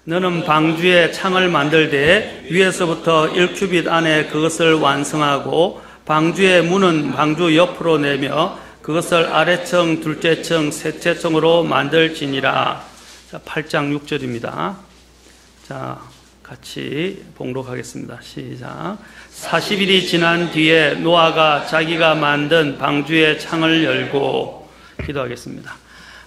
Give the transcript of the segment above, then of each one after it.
너는 방주에 창을 만들되 위에서부터 1규빗 안에 그것을 완성하고 방주의 문은 방주 옆으로 내며 그것을 아래층, 둘째층, 셋째층으로 만들지니라. 자, 8장 6절입니다. 자, 같이 봉독하겠습니다. 시작. 40일이 지난 뒤에 노아가 자기가 만든 방주의 창을 열고 기도하겠습니다.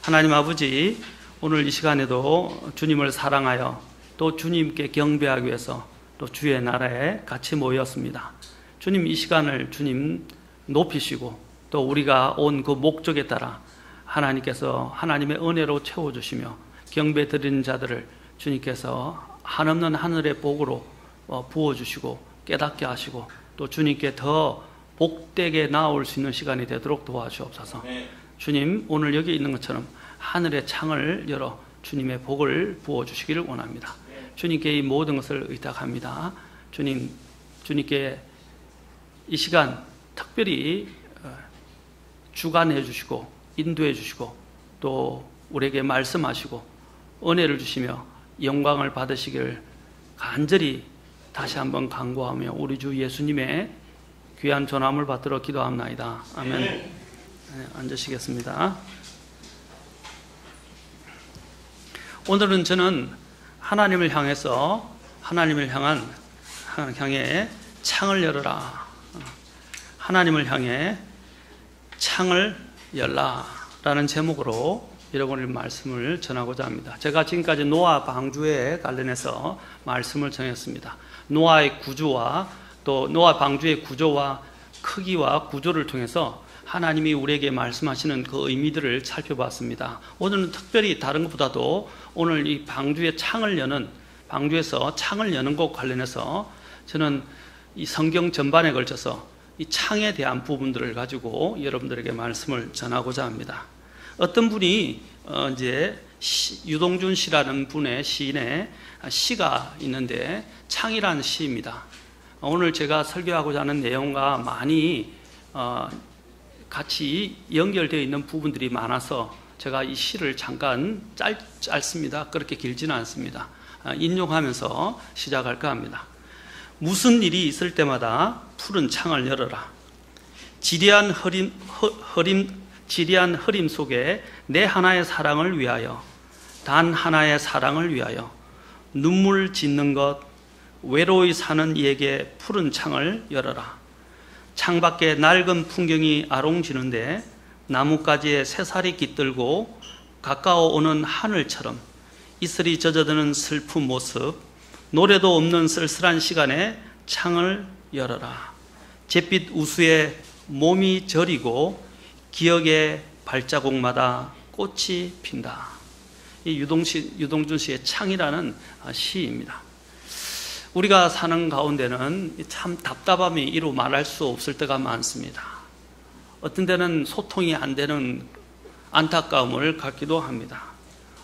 하나님 아버지, 오늘 이 시간에도 주님을 사랑하여 또 주님께 경배하기 위해서 또 주의 나라에 같이 모였습니다. 주님, 이 시간을 주님 높이시고 또 우리가 온 그 목적에 따라 하나님께서 하나님의 은혜로 채워주시며 경배 드리는 자들을 주님께서 한없는 하늘의 복으로 부어주시고 깨닫게 하시고 또 주님께 더 복되게 나아올 수 있는 시간이 되도록 도와주옵소서. 주님, 오늘 여기 있는 것처럼 하늘의 창을 열어 주님의 복을 부어주시기를 원합니다. 주님께 이 모든 것을 의탁합니다. 주님께 이 시간 특별히 주관해 주시고 인도해 주시고 또 우리에게 말씀하시고 은혜를 주시며 영광을 받으시기를 간절히 다시 한번 간구하며 우리 주 예수님의 귀한 전함을 받들어 기도합나이다. 아멘. 네, 앉으시겠습니다. 오늘은 저는 하나님을 향해 창을 열어라. 하나님을 향해 창을 열라 라는 제목으로 여러분의 말씀을 전하고자 합니다. 제가 지금까지 노아 방주에 관련해서 말씀을 전했습니다. 노아의 구조와 또 노아 방주의 구조와 크기와 구조를 통해서 하나님이 우리에게 말씀하시는 그 의미들을 살펴봤습니다. 오늘은 특별히 다른 것보다도 오늘 이 방주의 창을 여는, 방주에서 창을 여는 것 관련해서 저는 이 성경 전반에 걸쳐서 이 창에 대한 부분들을 가지고 여러분들에게 말씀을 전하고자 합니다. 어떤 분이 이제 유동준 씨라는 분의 시인의 시가 있는데 창이라는 시입니다. 오늘 제가 설교하고자 하는 내용과 많이 같이 연결되어 있는 부분들이 많아서 제가 이 시를 잠깐 짧습니다. 그렇게 길지는 않습니다. 인용하면서 시작할까 합니다. 무슨 일이 있을 때마다 푸른 창을 열어라. 지리한 흐림 속에 내 하나의 사랑을 위하여, 단 하나의 사랑을 위하여 눈물 짓는 것, 외로이 사는 이에게 푸른 창을 열어라. 창밖에 낡은 풍경이 아롱지는데 나뭇가지에 새살이 깃들고 가까워 오는 하늘처럼 이슬이 젖어드는 슬픈 모습, 노래도 없는 쓸쓸한 시간에 창을 열어라. 잿빛 우수에 몸이 저리고 기억의 발자국마다 꽃이 핀다. 이 유동준 씨의 창이라는 시입니다. 우리가 사는 가운데는 참 답답함이 이루 말할 수 없을 때가 많습니다. 어떤 데는 소통이 안 되는 안타까움을 갖기도 합니다.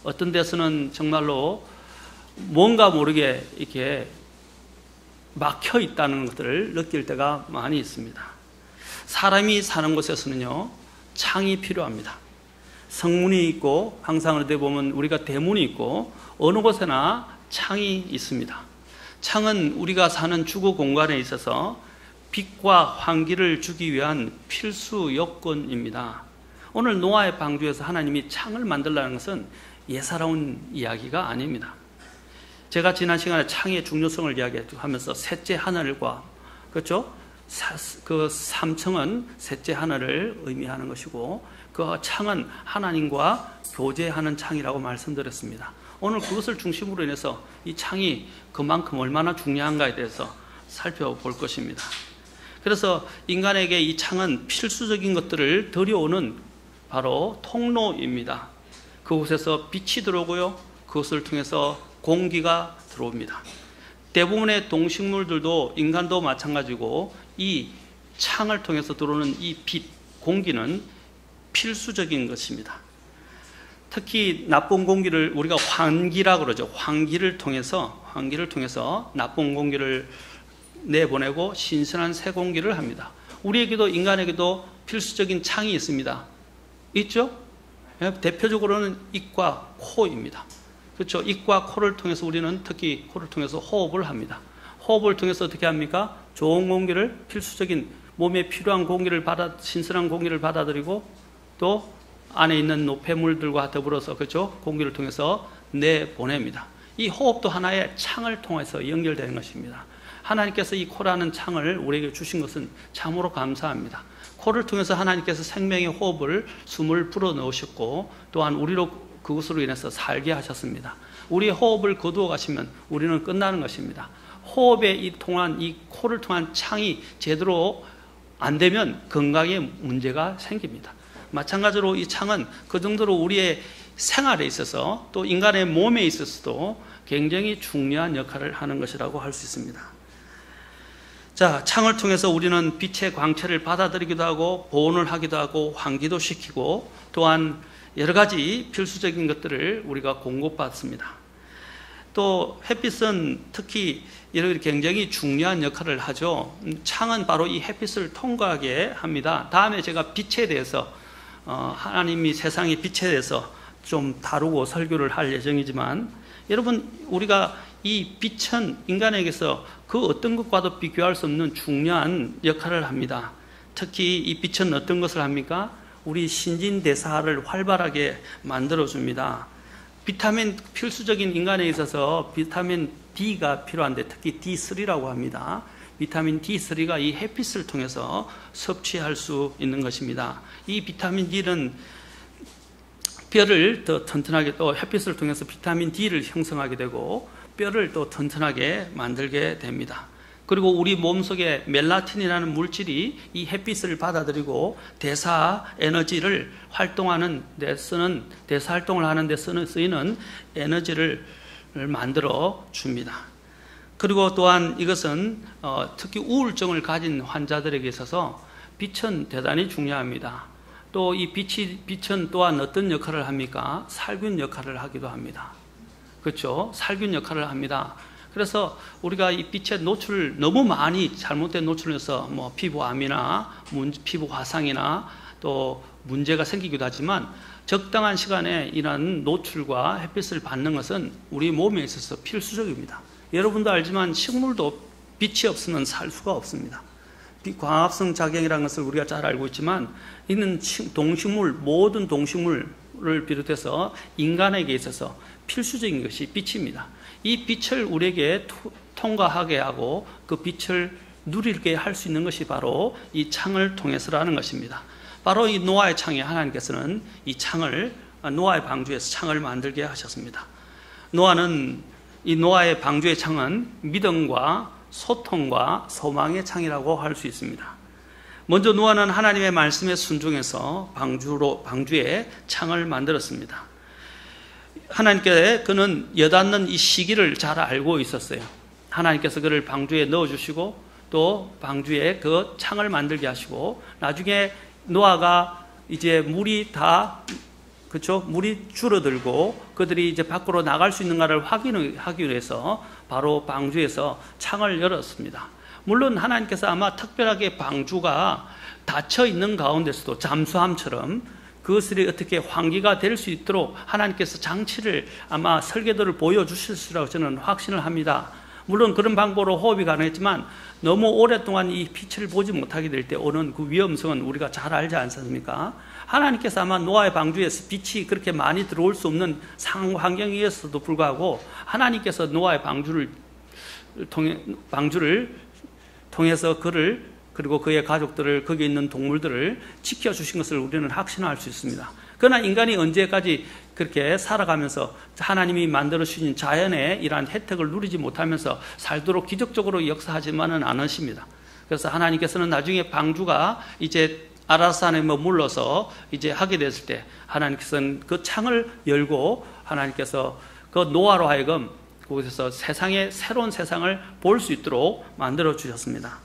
어떤 데서는 정말로 뭔가 모르게 이렇게 막혀 있다는 것들을 느낄 때가 많이 있습니다. 사람이 사는 곳에서는요, 창이 필요합니다. 성문이 있고, 항상 어디 보면 우리가 대문이 있고, 어느 곳에나 창이 있습니다. 창은 우리가 사는 주거 공간에 있어서 빛과 환기를 주기 위한 필수 요건입니다. 오늘 노아의 방주에서 하나님이 창을 만들라는 것은 예사로운 이야기가 아닙니다. 제가 지난 시간에 창의 중요성을 이야기하면서 셋째 하늘과, 그렇죠? 그 3층은 셋째 하늘을 의미하는 것이고 그 창은 하나님과 교제하는 창이라고 말씀드렸습니다. 오늘 그것을 중심으로 인해서 이 창이 그만큼 얼마나 중요한가에 대해서 살펴볼 것입니다. 그래서 인간에게 이 창은 필수적인 것들을 들여오는 바로 통로입니다. 그곳에서 빛이 들어오고요, 그것을 통해서 공기가 들어옵니다. 대부분의 동식물들도 인간도 마찬가지고 이 창을 통해서 들어오는 이 빛, 공기는 필수적인 것입니다. 특히 나쁜 공기를 우리가 환기라고 그러죠. 환기를 통해서 나쁜 공기를 내보내고 신선한 새 공기를 합니다. 우리에게도, 인간에게도 필수적인 창이 있습니다. 있죠? 대표적으로는 입과 코입니다. 그렇죠? 입과 코를 통해서 우리는 특히 코를 통해서 호흡을 합니다. 호흡을 통해서 어떻게 합니까? 좋은 공기를, 필수적인 몸에 필요한 공기를 신선한 공기를 받아들이고 또 안에 있는 노폐물들과 더불어서 그렇죠? 공기를 통해서 내보냅니다. 이 호흡도 하나의 창을 통해서 연결되는 것입니다. 하나님께서 이 코라는 창을 우리에게 주신 것은 참으로 감사합니다. 코를 통해서 하나님께서 생명의 호흡을, 숨을 불어넣으셨고 또한 우리로 그것으로 인해서 살게 하셨습니다. 우리의 호흡을 거두어 가시면 우리는 끝나는 것입니다. 호흡에 이 코를 통한 창이 제대로 안 되면 건강에 문제가 생깁니다. 마찬가지로 이 창은 그 정도로 우리의 생활에 있어서 또 인간의 몸에 있어서도 굉장히 중요한 역할을 하는 것이라고 할 수 있습니다. 자, 창을 통해서 우리는 빛의 광채를 받아들이기도 하고 보온을 하기도 하고 환기도 시키고 또한 여러 가지 필수적인 것들을 우리가 공급받습니다. 또 햇빛은 특히 이렇게 굉장히 중요한 역할을 하죠. 창은 바로 이 햇빛을 통과하게 합니다. 다음에 제가 빛에 대해서 하나님이 세상의 빛에 대해서 좀 다루고 설교를 할 예정이지만 여러분 우리가 이 빛은 인간에게서 그 어떤 것과도 비교할 수 없는 중요한 역할을 합니다. 특히 이 빛은 어떤 것을 합니까? 우리 신진대사를 활발하게 만들어줍니다. 비타민 필수적인 인간에 있어서 비타민 D가 필요한데 특히 D3라고 합니다. 비타민 D3가 이 햇빛을 통해서 섭취할 수 있는 것입니다. 이 비타민 D는 뼈를 더 튼튼하게 또 햇빛을 통해서 비타민 D를 형성하게 되고 뼈를 또 튼튼하게 만들게 됩니다. 그리고 우리 몸속에 멜라틴이라는 물질이 이 햇빛을 받아들이고 대사 에너지를 활동하는 데 쓰는 대사 활동을 하는 데 쓰이는 에너지를 만들어 줍니다. 그리고 또한 이것은 특히 우울증을 가진 환자들에게 있어서 빛은 대단히 중요합니다. 또 이 빛은 또한 어떤 역할을 합니까? 살균 역할을 하기도 합니다. 그렇죠? 살균 역할을 합니다. 그래서 우리가 이 빛에 너무 많이 잘못된 노출해서 뭐 피부암이나 피부 화상이나 또 문제가 생기기도 하지만 적당한 시간에 이런 노출과 햇빛을 받는 것은 우리 몸에 있어서 필수적입니다. 여러분도 알지만 식물도 빛이 없으면 살 수가 없습니다. 광합성 작용이라는 것을 우리가 잘 알고 있지만 이는 모든 동식물을 비롯해서 인간에게 있어서 필수적인 것이 빛입니다. 이 빛을 우리에게 통과하게 하고 그 빛을 누리게 할 수 있는 것이 바로 이 창을 통해서라는 것입니다. 바로 이 노아의 창에 하나님께서는 이 창을 노아의 방주에서 창을 만들게 하셨습니다. 이 노아의 방주의 창은 믿음과 소통과 소망의 창이라고 할 수 있습니다. 먼저 노아는 하나님의 말씀에 순종해서 방주에 창을 만들었습니다. 하나님께 그는 여닫는 이 시기를 잘 알고 있었어요. 하나님께서 그를 방주에 넣어주시고 또 방주에 그 창을 만들게 하시고 나중에 노아가 이제 물이 줄어들고 그들이 이제 밖으로 나갈 수 있는가를 확인하기 위해서 바로 방주에서 창을 열었습니다. 물론 하나님께서 아마 특별하게 방주가 닫혀 있는 가운데서도 잠수함처럼 그것이 어떻게 환기가 될 수 있도록 하나님께서 장치를 아마 설계도를 보여주실수라고 저는 확신을 합니다. 물론 그런 방법으로 호흡이 가능했지만 너무 오랫동안 이 빛을 보지 못하게 될 때 오는 그 위험성은 우리가 잘 알지 않습니까? 하나님께서 아마 노아의 방주에서 빛이 그렇게 많이 들어올 수 없는 상황경이었어도 불구하고 하나님께서 노아의 방주를 통해서 그를 그리고 그의 가족들을 거기에 있는 동물들을 지켜주신 것을 우리는 확신할 수 있습니다. 그러나 인간이 언제까지 그렇게 살아가면서 하나님이 만들어주신 자연의 이러한 혜택을 누리지 못하면서 살도록 기적적으로 역사하지만은 않으십니다. 그래서 하나님께서는 나중에 방주가 이제 아라산에 머물러서 이제 하게 됐을 때 하나님께서는 그 창을 열고 하나님께서 그 노아로 하여금 그곳에서 새로운 세상을 볼 수 있도록 만들어 주셨습니다.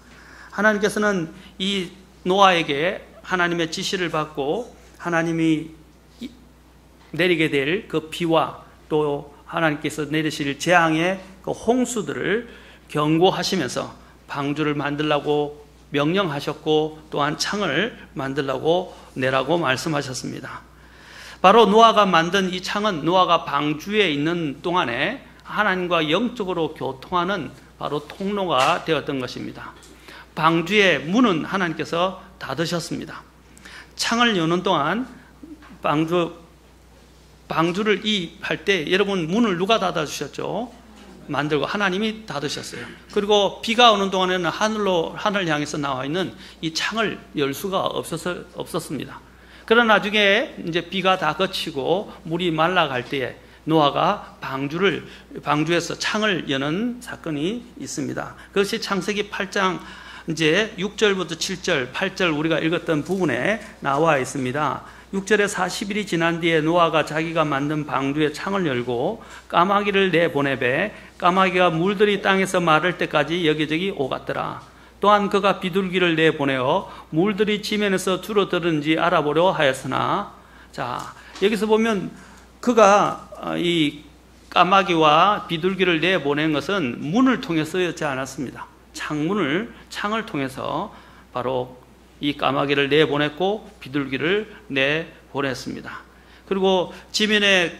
하나님께서는 이 노아에게 하나님의 지시를 받고 하나님이 내리게 될 그 비와 또 하나님께서 내리실 재앙의 그 홍수들을 경고하시면서 방주를 만들라고 명령하셨고 또한 창을 만들라고 내라고 말씀하셨습니다. 바로 노아가 만든 이 창은 노아가 방주에 있는 동안에 하나님과 영적으로 교통하는 바로 통로가 되었던 것입니다. 방주의 문은 하나님께서 닫으셨습니다. 창을 여는 동안 방주를 할 때 여러분 문을 누가 닫아주셨죠? 만들고 하나님이 닫으셨어요. 그리고 비가 오는 동안에는 하늘 향해서 나와 있는 이 창을 열 수가 없었습니다. 그러나 나중에 이제 비가 다 그치고 물이 말라갈 때에 노아가 방주에서 창을 여는 사건이 있습니다. 그것이 창세기 8장 이제 6절부터 7절, 8절 우리가 읽었던 부분에 나와 있습니다. 6절에 40일이 지난 뒤에 노아가 자기가 만든 방주에 창을 열고 까마귀를 내보내매 까마귀가 물들이 땅에서 마를 때까지 여기저기 오갔더라. 또한 그가 비둘기를 내보내어 물들이 지면에서 줄어드는지 알아보려 하였으나, 자, 여기서 보면 그가 이 까마귀와 비둘기를 내보낸 것은 문을 통해서였지 않았습니다. 창을 통해서 바로 이 까마귀를 내보냈고 비둘기를 내보냈습니다. 그리고 지면에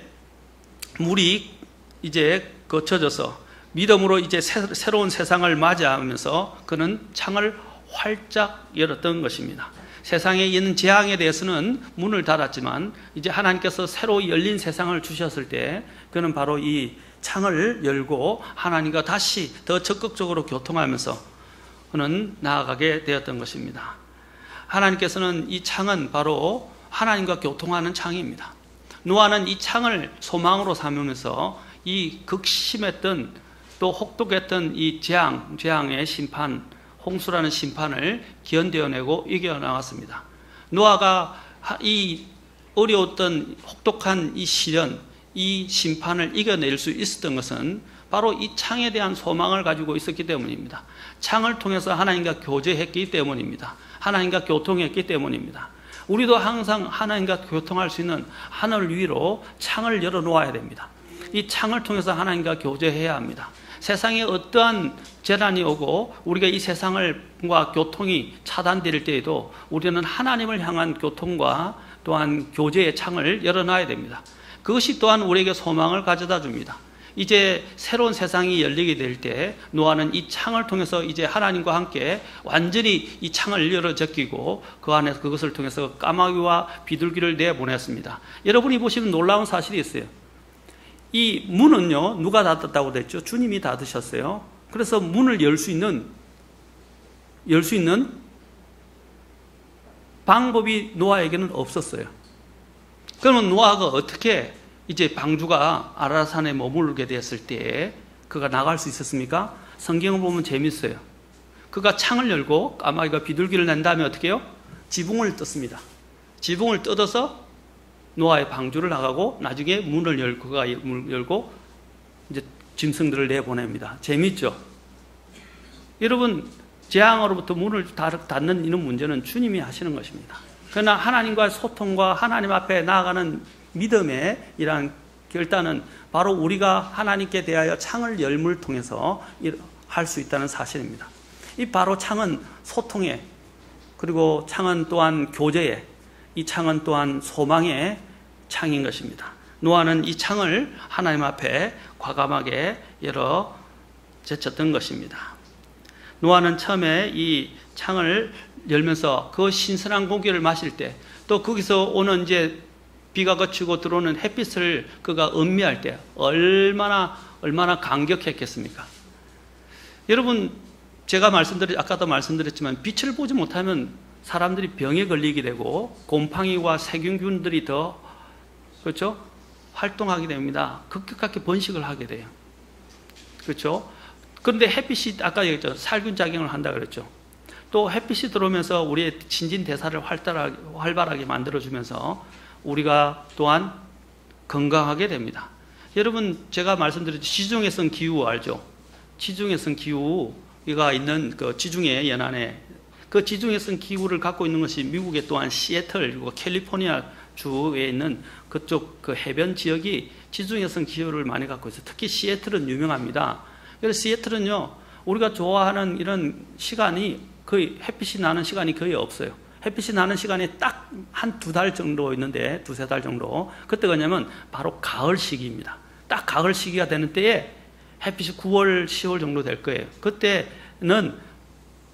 물이 이제 거쳐져서 믿음으로 이제 새로운 세상을 맞이하면서 그는 창을 활짝 열었던 것입니다. 세상에 있는 재앙에 대해서는 문을 닫았지만 이제 하나님께서 새로 열린 세상을 주셨을 때 그는 바로 이 창을 열고 하나님과 다시 더 적극적으로 교통하면서 그는 나아가게 되었던 것입니다. 하나님께서는 이 창은 바로 하나님과 교통하는 창입니다. 노아는 이 창을 소망으로 삼으면서 이 극심했던 또 혹독했던 이 재앙의 심판, 홍수라는 심판을 견뎌내고 이겨나갔습니다. 노아가 이 어려웠던 혹독한 이 시련, 이 심판을 이겨낼 수 있었던 것은 바로 이 창에 대한 소망을 가지고 있었기 때문입니다. 창을 통해서 하나님과 교제했기 때문입니다. 하나님과 교통했기 때문입니다. 우리도 항상 하나님과 교통할 수 있는 하늘 위로 창을 열어놓아야 됩니다. 이 창을 통해서 하나님과 교제해야 합니다. 세상에 어떠한 재난이 오고 우리가 이 세상과 교통이 차단될 때에도 우리는 하나님을 향한 교통과 또한 교제의 창을 열어놔야 됩니다. 그것이 또한 우리에게 소망을 가져다 줍니다. 이제 새로운 세상이 열리게 될 때 노아는 이 창을 통해서 이제 하나님과 함께 완전히 이 창을 열어 제끼고 그 안에서 그것을 통해서 까마귀와 비둘기를 내보냈습니다. 여러분이 보시면 놀라운 사실이 있어요. 이 문은요, 누가 닫았다고 됐죠? 주님이 닫으셨어요. 그래서 문을 열 수 있는 방법이 노아에게는 없었어요. 그러면 노아가 어떻게 이제 방주가 아라산에 머물게 됐을 때 그가 나갈 수 있었습니까? 성경을 보면 재밌어요. 그가 창을 열고 까마귀가 비둘기를 낸 다음에 어떻게 해요? 지붕을 떴습니다. 지붕을 뜯어서 노아의 방주를 나가고 나중에 문을 열고 이제 짐승들을 내보냅니다. 재밌죠? 여러분, 재앙으로부터 문을 닫는 이런 문제는 주님이 하시는 것입니다. 그러나 하나님과의 소통과 하나님 앞에 나아가는 믿음의 이러한 결단은 바로 우리가 하나님께 대하여 창을 열물 통해서 할 수 있다는 사실입니다. 이 바로 창은 소통의, 그리고 창은 또한 교제의, 이 창은 또한 소망의 창인 것입니다. 노아는 이 창을 하나님 앞에 과감하게 열어 제쳤던 것입니다. 노아는 처음에 이 창을 열면서 그 신선한 공기를 마실 때, 또 거기서 오는 이제 비가 거치고 들어오는 햇빛을 그가 음미할 때 얼마나 감격했겠습니까? 여러분, 제가 아까도 말씀드렸지만 빛을 보지 못하면 사람들이 병에 걸리게 되고 곰팡이와 세균균들이 더 그렇죠? 활동하게 됩니다. 급격하게 번식을 하게 돼요. 그렇죠? 그런데 햇빛이 아까 얘기했죠. 살균 작용을 한다 그랬죠. 또 햇빛이 들어오면서 우리의 신진대사를 활발하게 만들어주면서 우리가 또한 건강하게 됩니다. 여러분, 제가 말씀드렸죠. 지중해성 기후 알죠? 지중해성 기후가 있는 그 지중해 연안에 그 지중해성 기후를 갖고 있는 것이 미국의 또한 시애틀 그리고 캘리포니아 주에 있는 그쪽 그 해변 지역이 지중해성 기후를 많이 갖고 있어요. 특히 시애틀은 유명합니다. 그래서 시애틀은요, 우리가 좋아하는 이런 시간이 거의 햇빛이 나는 시간이 거의 없어요. 햇빛이 나는 시간이 딱 한 두 달 정도 있는데, 두세 달 정도. 그때가 뭐냐면 바로 가을 시기입니다. 딱 가을 시기가 되는 때에 햇빛이 9월, 10월 정도 될 거예요. 그때는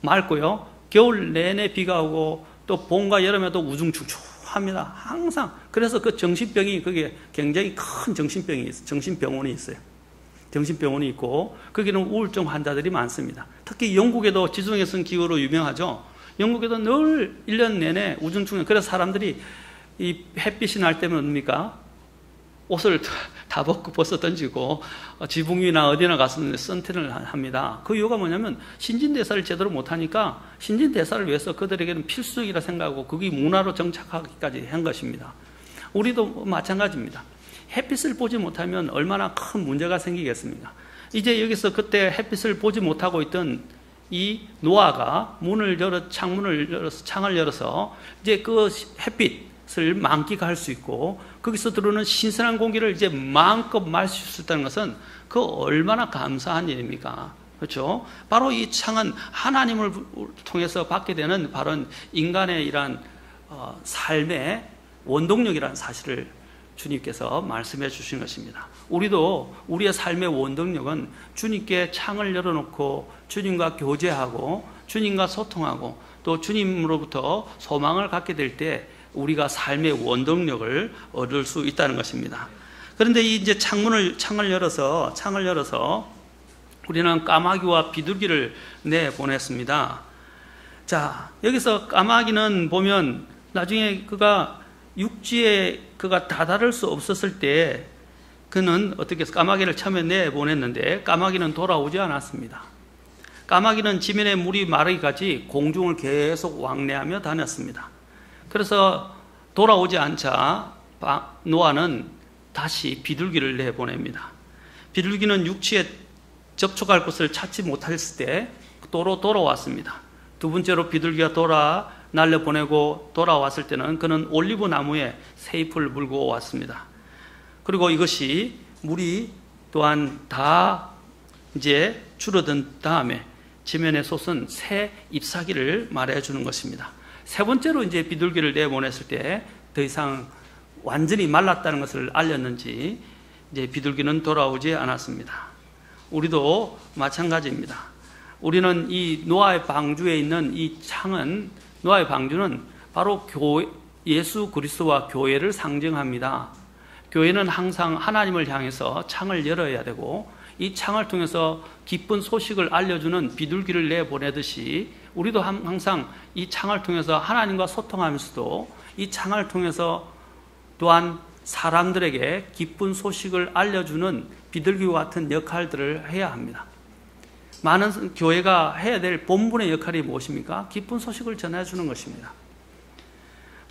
맑고요. 겨울 내내 비가 오고 또 봄과 여름에도 우중충충합니다. 항상. 그래서 그 정신병이, 그게 굉장히 큰 정신병이 있어요. 정신병원이 있어요. 정신병원이 있고 거기는 우울증 환자들이 많습니다. 특히 영국에도 지중해성 기후로 유명하죠. 영국에도 늘 1년 내내 우중충해. 그래서 사람들이 이 햇빛이 날 때면 뭡니까? 옷을 다 벗어 던지고 지붕 위나 어디나 가서 선탠을 합니다. 그 이유가 뭐냐면 신진대사를 제대로 못하니까 신진대사를 위해서 그들에게는 필수적이라 생각하고 그게 문화로 정착하기까지 한 것입니다. 우리도 마찬가지입니다. 햇빛을 보지 못하면 얼마나 큰 문제가 생기겠습니까? 이제 여기서 그때 햇빛을 보지 못하고 있던 이 노아가 창을 열어서 이제 그 햇빛을 만끽할 수 있고 거기서 들어오는 신선한 공기를 이제 마음껏 마실 수 있다는 것은 그 얼마나 감사한 일입니까? 그렇죠? 바로 이 창은 하나님을 통해서 받게 되는 바로 인간의 이러한 삶의 원동력이라는 사실을 주님께서 말씀해 주신 것입니다. 우리도 우리의 삶의 원동력은 주님께 창을 열어놓고 주님과 교제하고 주님과 소통하고 또 주님으로부터 소망을 갖게 될 때 우리가 삶의 원동력을 얻을 수 있다는 것입니다. 그런데 이제 창을 열어서 우리는 까마귀와 비둘기를 내보냈습니다. 자, 여기서 까마귀는 보면 나중에 그가 육지에 그가 다다를 수 없었을 때 그는 어떻게 해서 까마귀를 처음에 내보냈는데 까마귀는 돌아오지 않았습니다. 까마귀는 지면에 물이 마르기까지 공중을 계속 왕래하며 다녔습니다. 그래서 돌아오지 않자 노아는 다시 비둘기를 내보냅니다. 비둘기는 육지에 접촉할 곳을 찾지 못했을 때 돌아왔습니다. 두 번째로 비둘기가 날려보내고 돌아왔을 때는 그는 올리브 나무에 새잎을 물고 왔습니다. 그리고 이것이 물이 또한 다 이제 줄어든 다음에 지면에 솟은 새 잎사귀를 말해주는 것입니다. 세 번째로 이제 비둘기를 내보냈을 때 더 이상 완전히 말랐다는 것을 알렸는지 이제 비둘기는 돌아오지 않았습니다. 우리도 마찬가지입니다. 우리는 이 노아의 방주에 있는 이 창은 노아의 방주는 바로 예수 그리스도와 교회를 상징합니다. 교회는 항상 하나님을 향해서 창을 열어야 되고 이 창을 통해서 기쁜 소식을 알려주는 비둘기를 내보내듯이 우리도 항상 이 창을 통해서 하나님과 소통하면서도 이 창을 통해서 또한 사람들에게 기쁜 소식을 알려주는 비둘기와 같은 역할들을 해야 합니다. 많은 교회가 해야 될 본분의 역할이 무엇입니까? 기쁜 소식을 전해주는 것입니다.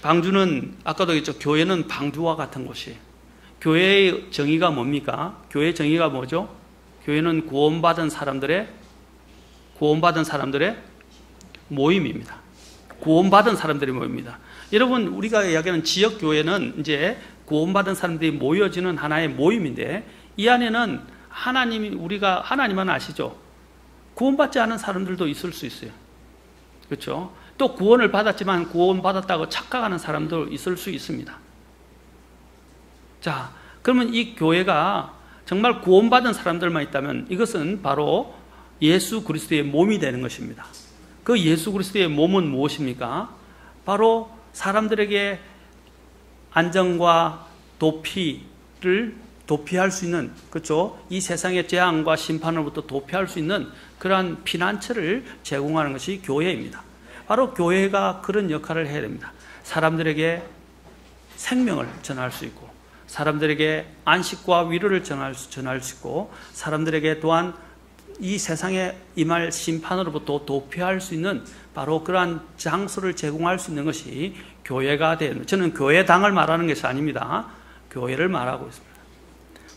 방주는 아까도 했죠. 교회는 방주와 같은 곳이에요. 교회의 정의가 뭡니까? 교회의 정의가 뭐죠? 교회는 구원받은 사람들의 모임입니다. 구원받은 사람들의 모임입니다. 여러분, 우리가 이야기하는 지역교회는 이제 구원받은 사람들이 모여지는 하나의 모임인데 이 안에는 우리가 하나님만 아시죠? 구원받지 않은 사람들도 있을 수 있어요. 그렇죠? 또 구원을 받았지만 구원받았다고 착각하는 사람도 있을 수 있습니다. 자, 그러면 이 교회가 정말 구원받은 사람들만 있다면 이것은 바로 예수 그리스도의 몸이 되는 것입니다. 그 예수 그리스도의 몸은 무엇입니까? 바로 사람들에게 안정과 도피할 수 있는, 그렇죠? 이 세상의 재앙과 심판으로부터 도피할 수 있는 그러한 피난처를 제공하는 것이 교회입니다. 바로 교회가 그런 역할을 해야 됩니다. 사람들에게 생명을 전할 수 있고 사람들에게 안식과 위로를 전할 수 있고 사람들에게 또한 이 세상에 임할 심판으로부터 도피할 수 있는 바로 그러한 장소를 제공할 수 있는 것이 교회가 되는, 저는 교회당을 말하는 것이 아닙니다. 교회를 말하고 있습니다.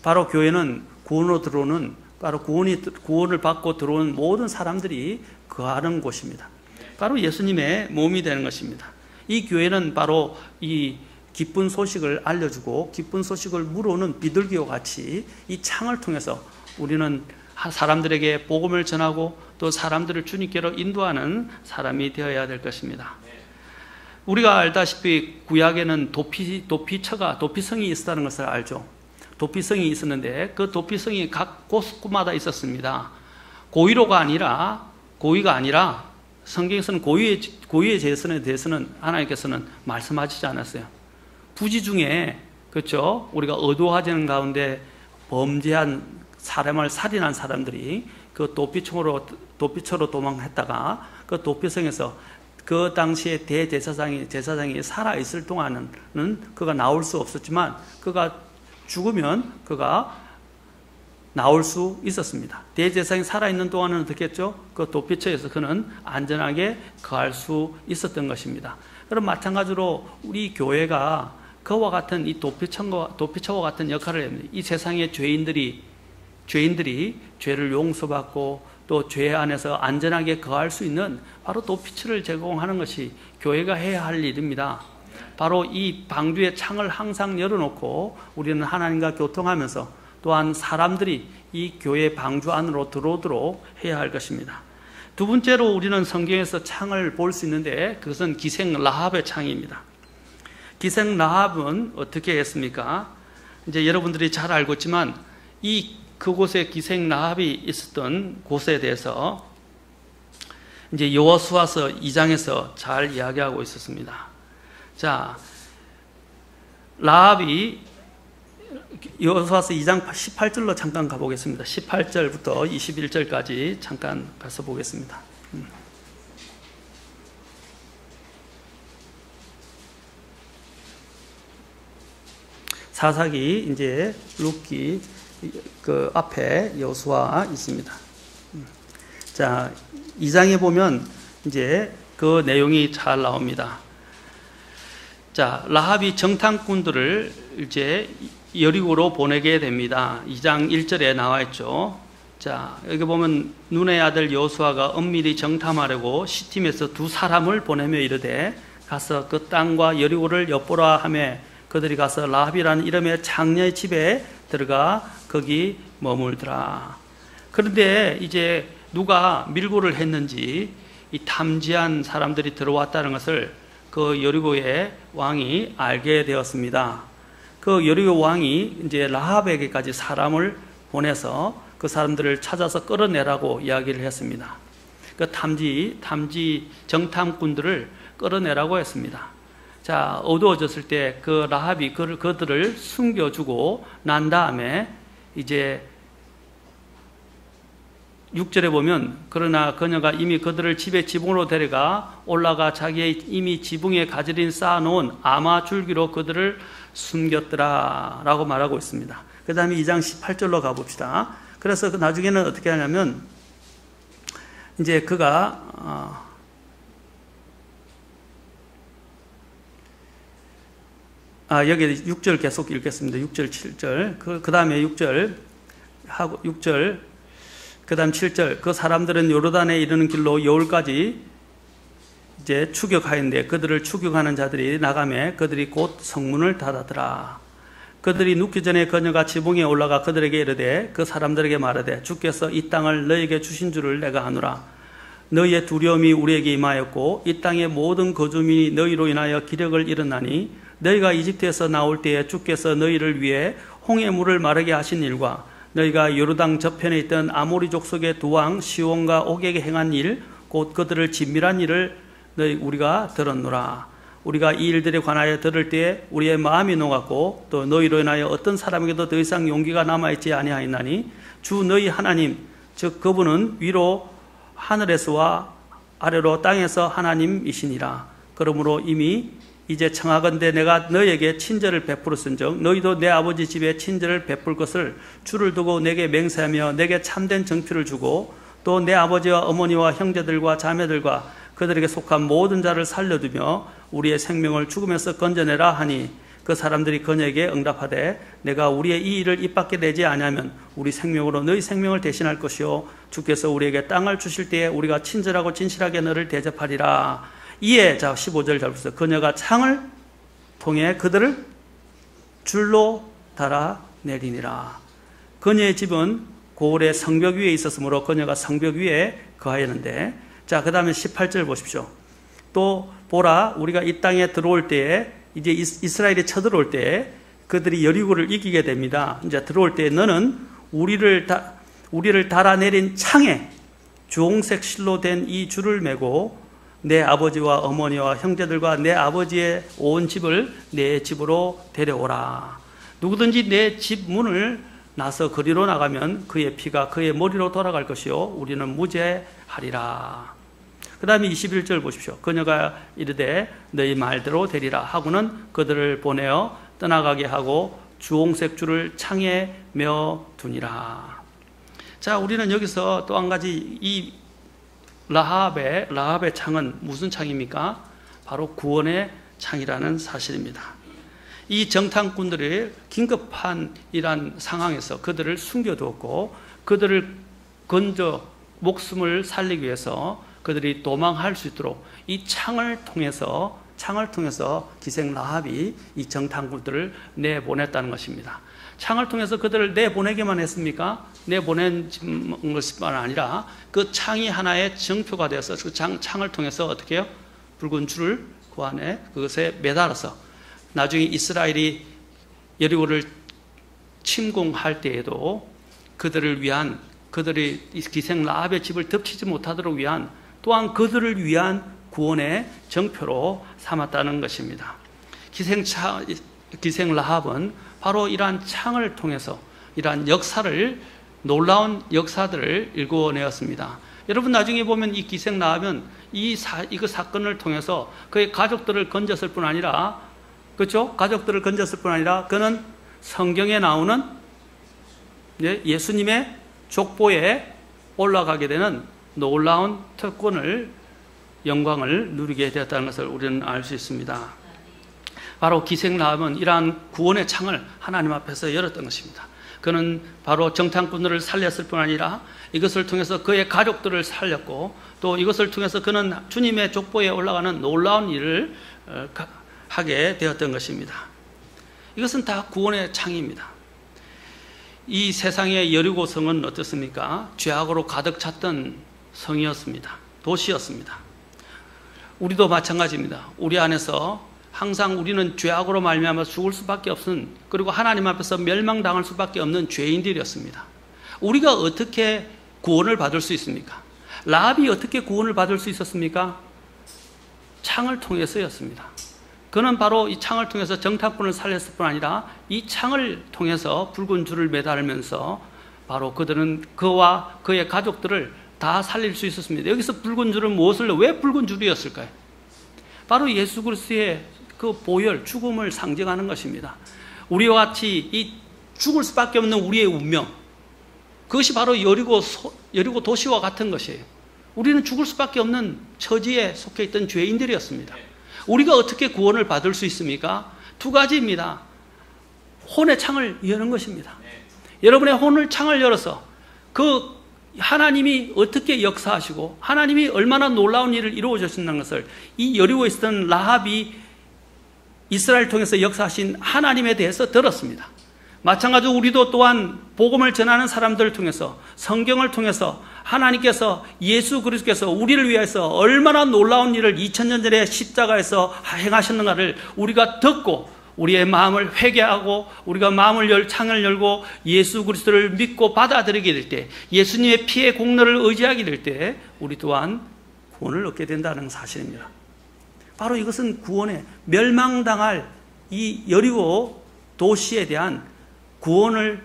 바로 교회는 구원으로 들어오는, 바로 구원을 받고 들어오는 모든 사람들이 거하는 곳입니다. 바로 예수님의 몸이 되는 것입니다. 이 교회는 바로 이 기쁜 소식을 알려주고 기쁜 소식을 물어오는 비둘기와 같이 이 창을 통해서 우리는 사람들에게 복음을 전하고 또 사람들을 주님께로 인도하는 사람이 되어야 될 것입니다. 우리가 알다시피 구약에는 도피성이 있었다는 것을 알죠. 도피성이 있었는데 그 도피성이 각 곳마다 있었습니다. 고의가 아니라 성경에서는 고의의 제선에 대해서는 하나님께서는 말씀하시지 않았어요. 부지 중에, 그렇죠? 우리가 어두워지는 가운데 범죄한 사람을 살인한 사람들이 그 도피처로 도망했다가 그 도피성에서 그 당시에 제사장이 살아있을 동안은 그가 나올 수 없었지만 그가 죽으면 그가 나올 수 있었습니다. 대제사장이 살아있는 동안은 어떻게 했죠? 그 도피처에서 그는 안전하게 거할 수 있었던 것입니다. 그럼 마찬가지로 우리 교회가 그와 같은 이 도피처와 같은 역할을 합니다. 이 세상의 죄인들이 죄를 용서받고 또 죄 안에서 안전하게 거할 수 있는 바로 도피처를 제공하는 것이 교회가 해야 할 일입니다. 바로 이 방주의 창을 항상 열어놓고 우리는 하나님과 교통하면서 또한 사람들이 이 교회 방주 안으로 들어오도록 해야 할 것입니다. 두 번째로 우리는 성경에서 창을 볼 수 있는데 그것은 기생 라합의 창입니다. 기생 라합은 어떻게 했습니까? 이제 여러분들이 잘 알고 있지만 그곳에 기생 라합이 있었던 곳에 대해서 이제 여호수아서 2장에서 잘 이야기하고 있었습니다. 자, 라합이 여호수아서 2장 18절로 잠깐 가보겠습니다. 18절부터 21절까지 잠깐 가서 보겠습니다. 사사기 이제 룻기 그 앞에 여호수아 있습니다. 자, 2장에 보면 이제 그 내용이 잘 나옵니다. 자, 라합이 정탐꾼들을 이제 여리고로 보내게 됩니다. 2장 1절에 나와 있죠. 자, 여기 보면 눈의 아들 여호수아가 엄밀히 정탐하려고 시팀에서 두 사람을 보내며 이르되 가서 그 땅과 여리고를 엿보라 하며 그들이 가서 라합이라는 이름의 장녀의 집에 들어가 거기 머물더라. 그런데 이제 누가 밀고를 했는지 이 탐지한 사람들이 들어왔다는 것을 그 여리고의 왕이 알게 되었습니다. 그 여리고 왕이 이제 라합에게까지 사람을 보내서 그 사람들을 찾아서 끌어내라고 이야기를 했습니다. 그 정탐꾼들을 끌어내라고 했습니다. 자, 어두워졌을 때 그 라합이 그들을 숨겨주고 난 다음에 이제 6절에 보면 그러나 그녀가 이미 그들을 집의 지붕으로 데려가 올라가 자기의 이미 지붕에 가지린 쌓아놓은 아마 줄기로 그들을 숨겼더라 라고 말하고 있습니다. 그 다음에 2장 18절로 가봅시다. 그래서 나중에는 어떻게 하냐면 이제 그가 여기 6절 계속 읽겠습니다. 6절, 7절. 그 다음에 6절, 그 다음 7절. 그 사람들은 요르단에 이르는 길로 여울까지 이제 추격하였는데 그들을 추격하는 자들이 나가매 그들이 곧 성문을 닫았더라. 그들이 눕기 전에 그녀가 지붕에 올라가 그들에게 이르되 그 사람들에게 말하되 주께서 이 땅을 너에게 주신 줄을 내가 아노라. 너희의 두려움이 우리에게 임하였고 이 땅의 모든 거주민이 너희로 인하여 기력을 잃었나니 너희가 이집트에서 나올 때에 주께서 너희를 위해 홍해 물을 마르게 하신 일과 너희가 요르단 저편에 있던 아모리 족속의 두 왕 시온과 옥에게 행한 일 곧 그들을 진밀한 일을 우리가 들었노라. 우리가 이 일들에 관하여 들을 때에 우리의 마음이 녹았고 또 너희로 인하여 어떤 사람에게도 더 이상 용기가 남아있지 아니하였나니 주 너희 하나님 즉 그분은 위로 하늘에서와 아래로 땅에서 하나님이시니라. 그러므로 이미 이제 청하건대 내가 너에게 친절을 베풀었은즉 너희도 내 아버지 집에 친절을 베풀 것을 주를 두고 내게 맹세하며 내게 참된 정표를 주고 또 내 아버지와 어머니와 형제들과 자매들과 그들에게 속한 모든 자를 살려두며 우리의 생명을 죽음에서 건져내라 하니 그 사람들이 그녀에게 응답하되 내가 우리의 이 일을 입 밖에 내지 아니하면 우리 생명으로 너희 생명을 대신할 것이요 주께서 우리에게 땅을 주실 때에 우리가 친절하고 진실하게 너를 대접하리라. 이에 자 15절 잘 보세요. 그녀가 창을 통해 그들을 줄로 달아내리니라. 그녀의 집은 고을의 성벽 위에 있었으므로 그녀가 성벽 위에 거하였는데 자 그 다음에 18절 보십시오. 또 보라, 우리가 이 땅에 들어올 때에 이제 이스라엘이 쳐들어올 때 그들이 여리고를 이기게 됩니다. 이제 들어올 때 너는 우리를 달아내린 창에 주홍색 실로 된 이 줄을 메고 내 아버지와 어머니와 형제들과 내 아버지의 온 집을 내 집으로 데려오라. 누구든지 내 집 문을 나서 거리로 나가면 그의 피가 그의 머리로 돌아갈 것이요 우리는 무죄하리라. 그 다음에 21절 보십시오. 그녀가 이르되 너희 말대로 되리라 하고는 그들을 보내어 떠나가게 하고 주홍색 줄을 창에 메어 두니라. 자, 우리는 여기서 또 한 가지 이 라합의 창은 무슨 창입니까? 바로 구원의 창이라는 사실입니다. 이 정탐꾼들이 긴급한 이러한 상황에서 그들을 숨겨두었고 그들을 건져 목숨을 살리기 위해서 그들이 도망할 수 있도록 이 창을 통해서 기생 라합이 이 정탐꾼들을 내보냈다는 것입니다. 창을 통해서 그들을 내보내기만 했습니까? 내보낸 것뿐만 아니라 그 창이 하나의 정표가 되어서 그 창을 통해서 어떻게 해요? 붉은 줄을 그 안에 그것에 매달아서 나중에 이스라엘이 여리고를 침공할 때에도 그들이 기생 라합의 집을 덮치지 못하도록 위한 또한 그들을 위한 구원의 정표로 삼았다는 것입니다. 기생 라합은 바로 이러한 창을 통해서 이러한 놀라운 역사들을 일궈내었습니다. 여러분 나중에 보면 이 기생 라합은 이거 사건을 통해서 그의 가족들을 건졌을 뿐 아니라 그렇죠? 가족들을 건졌을 뿐 아니라 그는 성경에 나오는 예수님의 족보에 올라가게 되는 놀라운 영광을 누리게 되었다는 것을 우리는 알 수 있습니다. 바로 기생 라합은 이러한 구원의 창을 하나님 앞에서 열었던 것입니다. 그는 바로 정탐꾼들을 살렸을 뿐 아니라 이것을 통해서 그의 가족들을 살렸고 또 이것을 통해서 그는 주님의 족보에 올라가는 놀라운 일을 하게 되었던 것입니다. 이것은 다 구원의 창입니다. 이 세상의 여리고성은 어떻습니까? 죄악으로 가득 찼던 성이었습니다. 도시였습니다. 우리도 마찬가지입니다. 우리 안에서 항상 우리는 죄악으로 말미암아 죽을 수밖에 없는, 그리고 하나님 앞에서 멸망당할 수밖에 없는 죄인들이었습니다. 우리가 어떻게 구원을 받을 수 있습니까? 라합이 어떻게 구원을 받을 수 있었습니까? 창을 통해서였습니다. 그는 바로 이 창을 통해서 정탐꾼을 살렸을 뿐 아니라 이 창을 통해서 붉은 줄을 매달면서 바로 그들은 그와 그의 가족들을 다 살릴 수 있었습니다. 여기서 붉은 줄은 왜 붉은 줄이었을까요? 바로 예수 그리스도의 그 보혈, 죽음을 상징하는 것입니다. 우리와 같이 이 죽을 수밖에 없는 우리의 운명, 그것이 바로 여리고 도시와 같은 것이에요. 우리는 죽을 수밖에 없는 처지에 속해 있던 죄인들이었습니다. 우리가 어떻게 구원을 받을 수 있습니까? 두 가지입니다. 혼의 창을 여는 것입니다. 여러분의 혼을 창을 열어서 그 하나님이 어떻게 역사하시고 하나님이 얼마나 놀라운 일을 이루어 주신다는 것을 이 여리고에 있었던 라합이 이스라엘 통해서 역사하신 하나님에 대해서 들었습니다. 마찬가지로 우리도 또한 복음을 전하는 사람들을 통해서 성경을 통해서 하나님께서 예수 그리스도께서 우리를 위해서 얼마나 놀라운 일을 2000년 전에 십자가에서 행하셨는가를 우리가 듣고 우리의 마음을 회개하고 우리가 창을 열고 예수 그리스도를 믿고 받아들이게 될 때, 예수님의 피의 공로를 의지하게 될 때 우리 또한 구원을 얻게 된다는 사실입니다. 바로 이것은 구원의 멸망당할 이 여리고 도시에 대한 구원을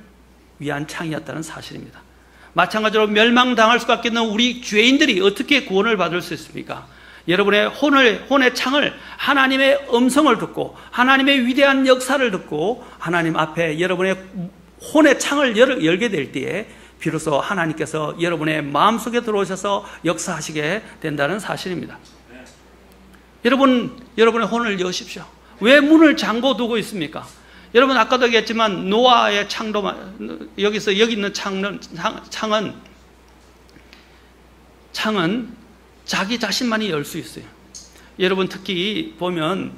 위한 창이었다는 사실입니다. 마찬가지로 멸망당할 수밖에 없는 우리 죄인들이 어떻게 구원을 받을 수 있습니까? 여러분의 혼의 창을, 하나님의 음성을 듣고 하나님의 위대한 역사를 듣고 하나님 앞에 여러분의 혼의 창을 열게 될 때에 비로소 하나님께서 여러분의 마음속에 들어오셔서 역사하시게 된다는 사실입니다. 여러분의 혼을 여십시오. 왜 문을 잠궈 두고 있습니까? 여러분 아까도 얘기했지만 노아의 창도 여기 있는 창은 자기 자신만이 열 수 있어요. 여러분 특히 보면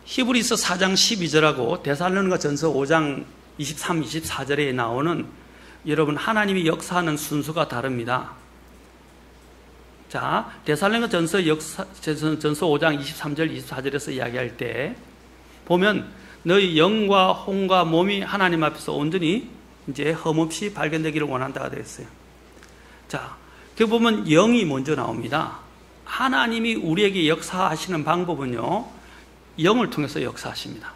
히브리서 4장 12절하고 데살로니가 전서 5장 23, 24절에 나오는 여러분 하나님이 역사하는 순서가 다릅니다. 자, 데살로니가전서 5장 23절 24절에서 이야기할 때 보면 너희 영과 혼과 몸이 하나님 앞에서 온전히 이제 흠없이 발견되기를 원한다가 되었어요. 자, 그 보면 영이 먼저 나옵니다. 하나님이 우리에게 역사하시는 방법은요, 영을 통해서 역사하십니다.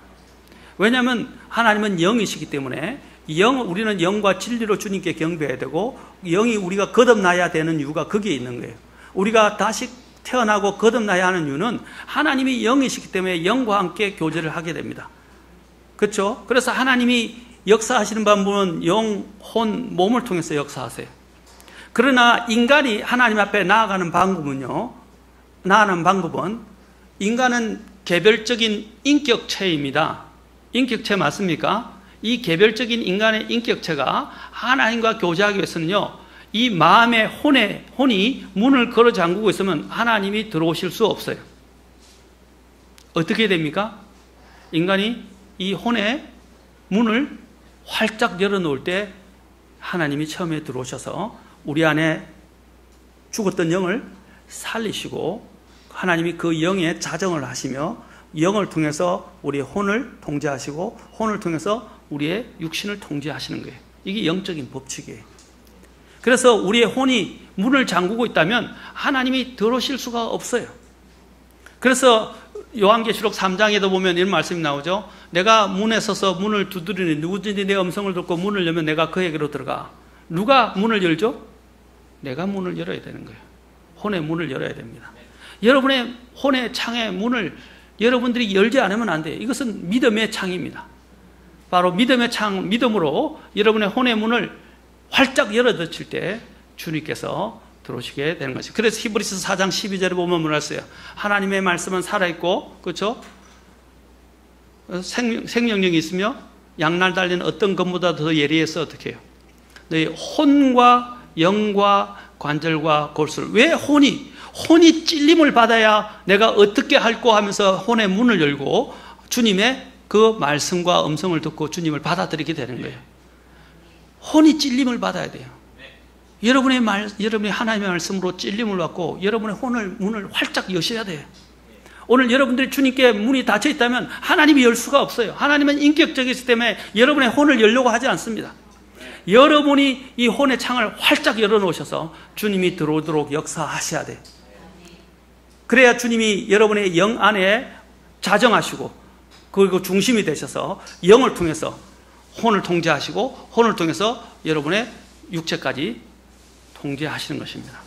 왜냐하면 하나님은 영이시기 때문에 우리는 영과 진리로 주님께 경배해야 되고, 영이 우리가 거듭나야 되는 이유가 거기에 있는 거예요. 우리가 다시 태어나고 거듭나야 하는 이유는 하나님이 영이시기 때문에 영과 함께 교제를 하게 됩니다. 그렇죠? 그래서 하나님이 역사하시는 방법은 영, 혼, 몸을 통해서 역사하세요. 그러나 인간이 하나님 앞에 나아가는 방법은 인간은 개별적인 인격체입니다. 인격체 맞습니까? 이 개별적인 인간의 인격체가 하나님과 교제하기 위해서는요, 이 마음의 혼이 문을 걸어 잠그고 있으면 하나님이 들어오실 수 없어요. 어떻게 됩니까? 인간이 이 혼의 문을 활짝 열어놓을 때 하나님이 처음에 들어오셔서 우리 안에 죽었던 영을 살리시고, 하나님이 그 영에 자정을 하시며 영을 통해서 우리의 혼을 통제하시고 혼을 통해서 우리의 육신을 통제하시는 거예요. 이게 영적인 법칙이에요. 그래서 우리의 혼이 문을 잠그고 있다면 하나님이 들어오실 수가 없어요. 그래서 요한계시록 3장에도 보면 이런 말씀이 나오죠. 내가 문에 서서 문을 두드리니 누구든지 내 음성을 듣고 문을 열면 내가 그에게로 들어가. 누가 문을 열죠? 내가 문을 열어야 되는 거예요. 혼의 문을 열어야 됩니다. 여러분의 혼의 창의 문을 여러분들이 열지 않으면 안 돼요. 이것은 믿음의 창입니다. 바로 믿음의 창, 믿음으로 여러분의 혼의 문을 활짝 열어젖힐 때 주님께서 들어오시게 되는 것이죠. 그래서 히브리서 4장 12절에 보면 뭐라 했어요? 하나님의 말씀은 살아있고, 그렇죠? 생명력이 있으며 양날 달리는 어떤 것보다 더 예리해서 어떻게 해요? 너희 혼과 영과 관절과 골수를, 왜 혼이 찔림을 받아야 내가 어떻게 할꼬 하면서 혼의 문을 열고 주님의 그 말씀과 음성을 듣고 주님을 받아들이게 되는 거예요. 혼이 찔림을 받아야 돼요. 여러분의 하나님의 말씀으로 찔림을 받고 여러분의 문을 활짝 여셔야 돼요. 오늘 여러분들이 주님께 문이 닫혀 있다면 하나님이 열 수가 없어요. 하나님은 인격적이기 때문에 여러분의 혼을 열려고 하지 않습니다. 여러분이 이 혼의 창을 활짝 열어놓으셔서 주님이 들어오도록 역사하셔야 돼요. 그래야 주님이 여러분의 영 안에 자정하시고 그리고 중심이 되셔서 영을 통해서 혼을 통제하시고 혼을 통해서 여러분의 육체까지 통제하시는 것입니다.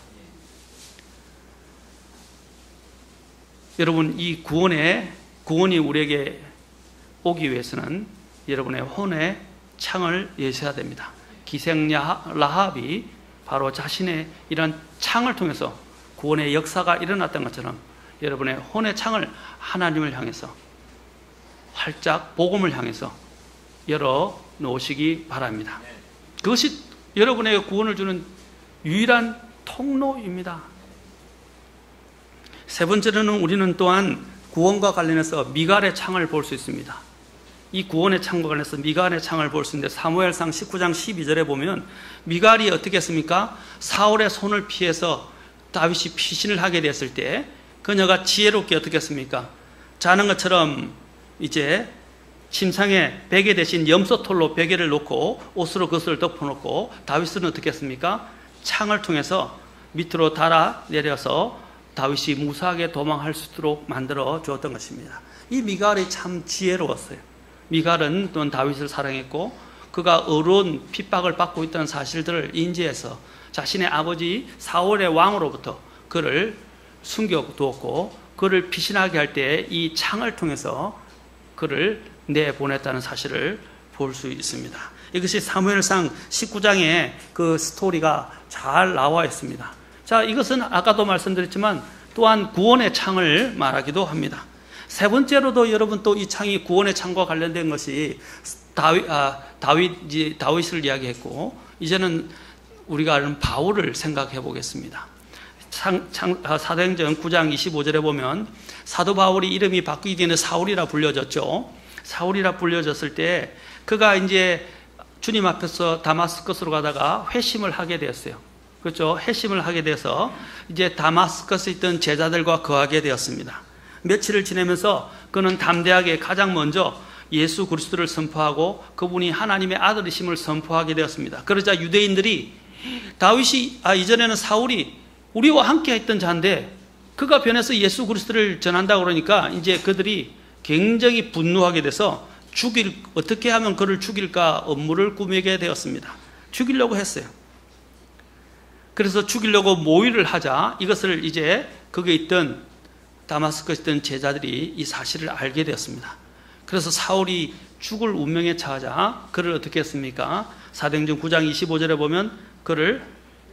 여러분, 이 구원이 우리에게 오기 위해서는 여러분의 혼의 창을 여셔야 됩니다. 기생 라합이 바로 자신의 이런 창을 통해서 구원의 역사가 일어났던 것처럼 여러분의 혼의 창을 하나님을 향해서 활짝 복음을 향해서 열어 놓으시기 바랍니다. 그것이 여러분에게 구원을 주는 유일한 통로입니다. 세 번째로는 우리는 또한 구원과 관련해서 미갈의 창을 볼 수 있습니다. 이 구원의 창과 관련해서 미갈의 창을 볼 수 있는데 사무엘상 19장 12절에 보면 미갈이 어떻게 했습니까? 사울의 손을 피해서 다윗이 피신을 하게 됐을 때 그녀가 지혜롭게 어떻게 했습니까? 자는 것처럼 이제 침상에 베개 대신 염소털로 베개를 놓고 옷으로 그것을 덮어놓고 다윗은 어떻게 했습니까? 창을 통해서 밑으로 달아 내려서 다윗이 무사하게 도망할 수 있도록 만들어 주었던 것입니다. 이 미갈이 참 지혜로웠어요. 미갈은 또한 다윗을 사랑했고 그가 어려운 핍박을 받고 있다는 사실들을 인지해서 자신의 아버지 사울의 왕으로부터 그를 숨겨두었고 그를 피신하게 할 때 이 창을 통해서 그를 내보냈다는 사실을 볼 수 있습니다. 이것이 사무엘상 19장에 그 스토리가 잘 나와 있습니다. 자, 이것은 아까도 말씀드렸지만 또한 구원의 창을 말하기도 합니다. 세 번째로도 여러분 또 이 창이 구원의 창과 관련된 것이 다윗을 이야기했고 이제는 우리가 아는 바울을 생각해 보겠습니다. 사도행전 9장 25절에 보면 사도 바울이 이름이 바뀌기 전에 사울이라 불려졌죠. 사울이라 불려졌을 때 그가 이제 주님 앞에서 다마스커스로 가다가 회심을 하게 되었어요. 그렇죠? 회심을 하게 돼서 이제 다마스커스에 있던 제자들과 거하게 되었습니다. 며칠을 지내면서 그는 담대하게 가장 먼저 예수 그리스도를 선포하고 그분이 하나님의 아들이심을 선포하게 되었습니다. 그러자 유대인들이 다윗이 이전에는 사울이 우리와 함께 했던 자인데 그가 변해서 예수 그리스도를 전한다고 그러니까 이제 그들이 굉장히 분노하게 돼서 어떻게 하면 그를 죽일까 업무를 꾸미게 되었습니다. 죽이려고 했어요. 그래서 죽이려고 모의를 하자 이것을 이제 거기에 있던 다마스커에 있던 제자들이 이 사실을 알게 되었습니다. 그래서 사울이 죽을 운명에 처하자 그를 어떻게 했습니까? 사도행전 9장 25절에 보면 그를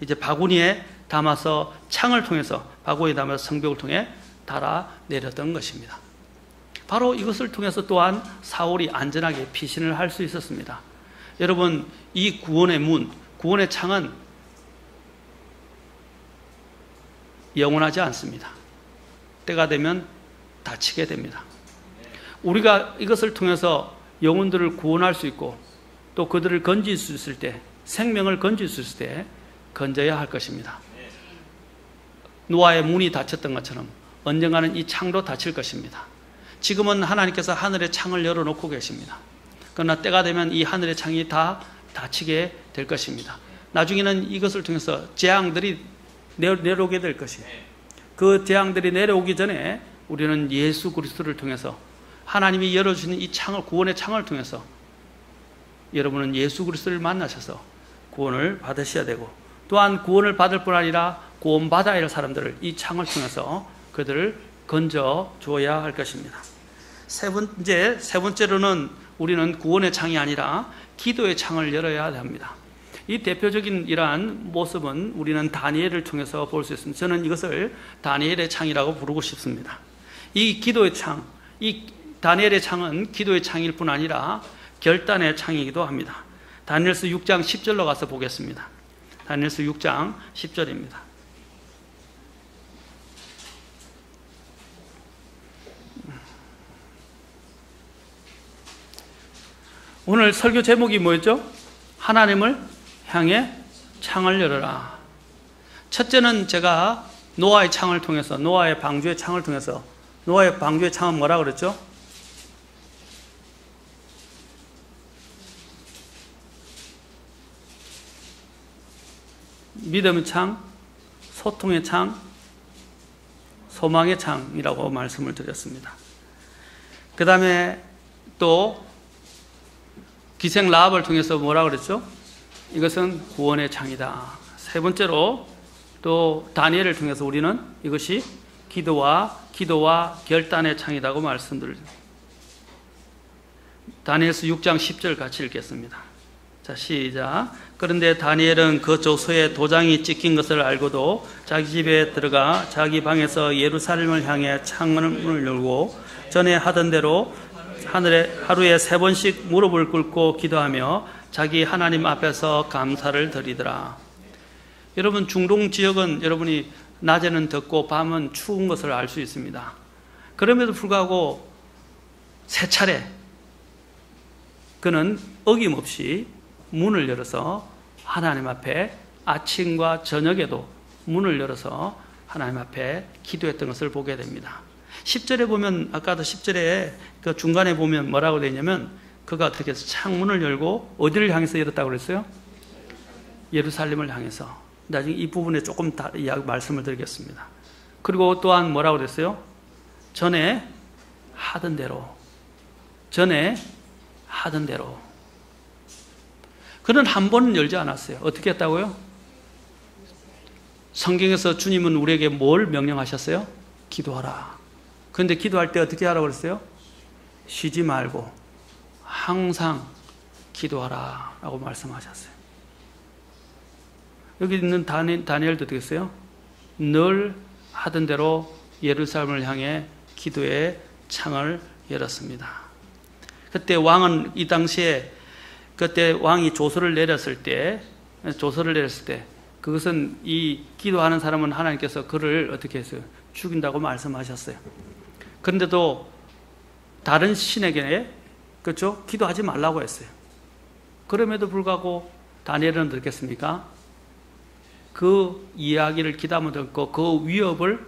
이제 바구니에 담아서 창을 통해서 바구니에 담아서 성벽을 통해 달아 내렸던 것입니다. 바로 이것을 통해서 또한 사울이 안전하게 피신을 할 수 있었습니다. 여러분, 이 구원의 문, 구원의 창은 영원하지 않습니다. 때가 되면 닫히게 됩니다. 우리가 이것을 통해서 영혼들을 구원할 수 있고 또 그들을 건질 수 있을 때, 생명을 건질 수 있을 때 건져야 할 것입니다. 노아의 문이 닫혔던 것처럼 언젠가는 이 창도 닫힐 것입니다. 지금은 하나님께서 하늘의 창을 열어놓고 계십니다. 그러나 때가 되면 이 하늘의 창이 다 닫히게 될 것입니다. 나중에는 이것을 통해서 재앙들이 내려오게 될 것이에요. 그 재앙들이 내려오기 전에 우리는 예수 그리스도를 통해서 하나님이 열어주시는 이 창을, 구원의 창을 통해서 여러분은 예수 그리스도를 만나셔서 구원을 받으셔야 되고 또한 구원을 받을 뿐 아니라 구원받아야 할 사람들을 이 창을 통해서 그들을 건져 주어야 할 것입니다. 세 번째로는 우리는 구원의 창이 아니라 기도의 창을 열어야 합니다. 이 대표적인 이러한 모습은 우리는 다니엘을 통해서 볼 수 있습니다. 저는 이것을 다니엘의 창이라고 부르고 싶습니다. 이 기도의 창, 이 다니엘의 창은 기도의 창일 뿐 아니라 결단의 창이기도 합니다. 다니엘서 6장 10절로 가서 보겠습니다. 다니엘서 6장 10절입니다. 오늘 설교 제목이 뭐였죠? 하나님을 향해 창을 열어라. 첫째는 제가 노아의 창을 통해서, 노아의 방주의 창을 통해서, 노아의 방주의 창은 뭐라 그랬죠? 믿음의 창, 소통의 창, 소망의 창이라고 말씀을 드렸습니다. 그 다음에 또 기생 라합을 통해서 뭐라 그랬죠? 이것은 구원의 창이다. 세 번째로 또 다니엘을 통해서 우리는 이것이 기도와 결단의 창이라고 말씀드리죠. 다니엘서 6장 10절 같이 읽겠습니다. 자, 시작. 그런데 다니엘은 그 조서에 도장이 찍힌 것을 알고도 자기 집에 들어가 자기 방에서 예루살렘을 향해 창문을 열고 전에 하던 대로 하루에 3번씩 무릎을 꿇고 기도하며 자기 하나님 앞에서 감사를 드리더라. 여러분, 중동 지역은 여러분이 낮에는 덥고 밤은 추운 것을 알 수 있습니다. 그럼에도 불구하고 3차례 그는 어김없이 문을 열어서 하나님 앞에 아침과 저녁에도 문을 열어서 하나님 앞에 기도했던 것을 보게 됩니다. 10절에 보면, 아까도 10절에 그 중간에 보면 뭐라고 되어 있냐면 그가 어떻게 해서 창문을 열고 어디를 향해서 열었다고 그랬어요? 예루살렘을 향해서. 나중에 이 부분에 조금 말씀을 드리겠습니다. 그리고 또한 뭐라고 그랬어요? 전에 하던 대로. 그는 한 번은 열지 않았어요. 어떻게 했다고요? 성경에서 주님은 우리에게 뭘 명령하셨어요? 기도하라. 그런데 기도할 때 어떻게 하라고 그랬어요? 쉬지 말고 항상 기도하라 라고 말씀하셨어요. 여기 있는 다니엘도 어떻게 했어요? 늘 하던 대로 예루살렘을 향해 기도의 창을 열었습니다. 그때 왕은 이 당시에 그때 왕이 조서를 내렸을 때 그것은 이 기도하는 사람은 하나님께서 그를 어떻게 했어요? 죽인다고 말씀하셨어요. 그런데도 다른 신에게 그렇죠? 기도하지 말라고 했어요. 그럼에도 불구하고 다니엘은 어떻겠습니까? 그 이야기를 귀담아 듣고 그 위협을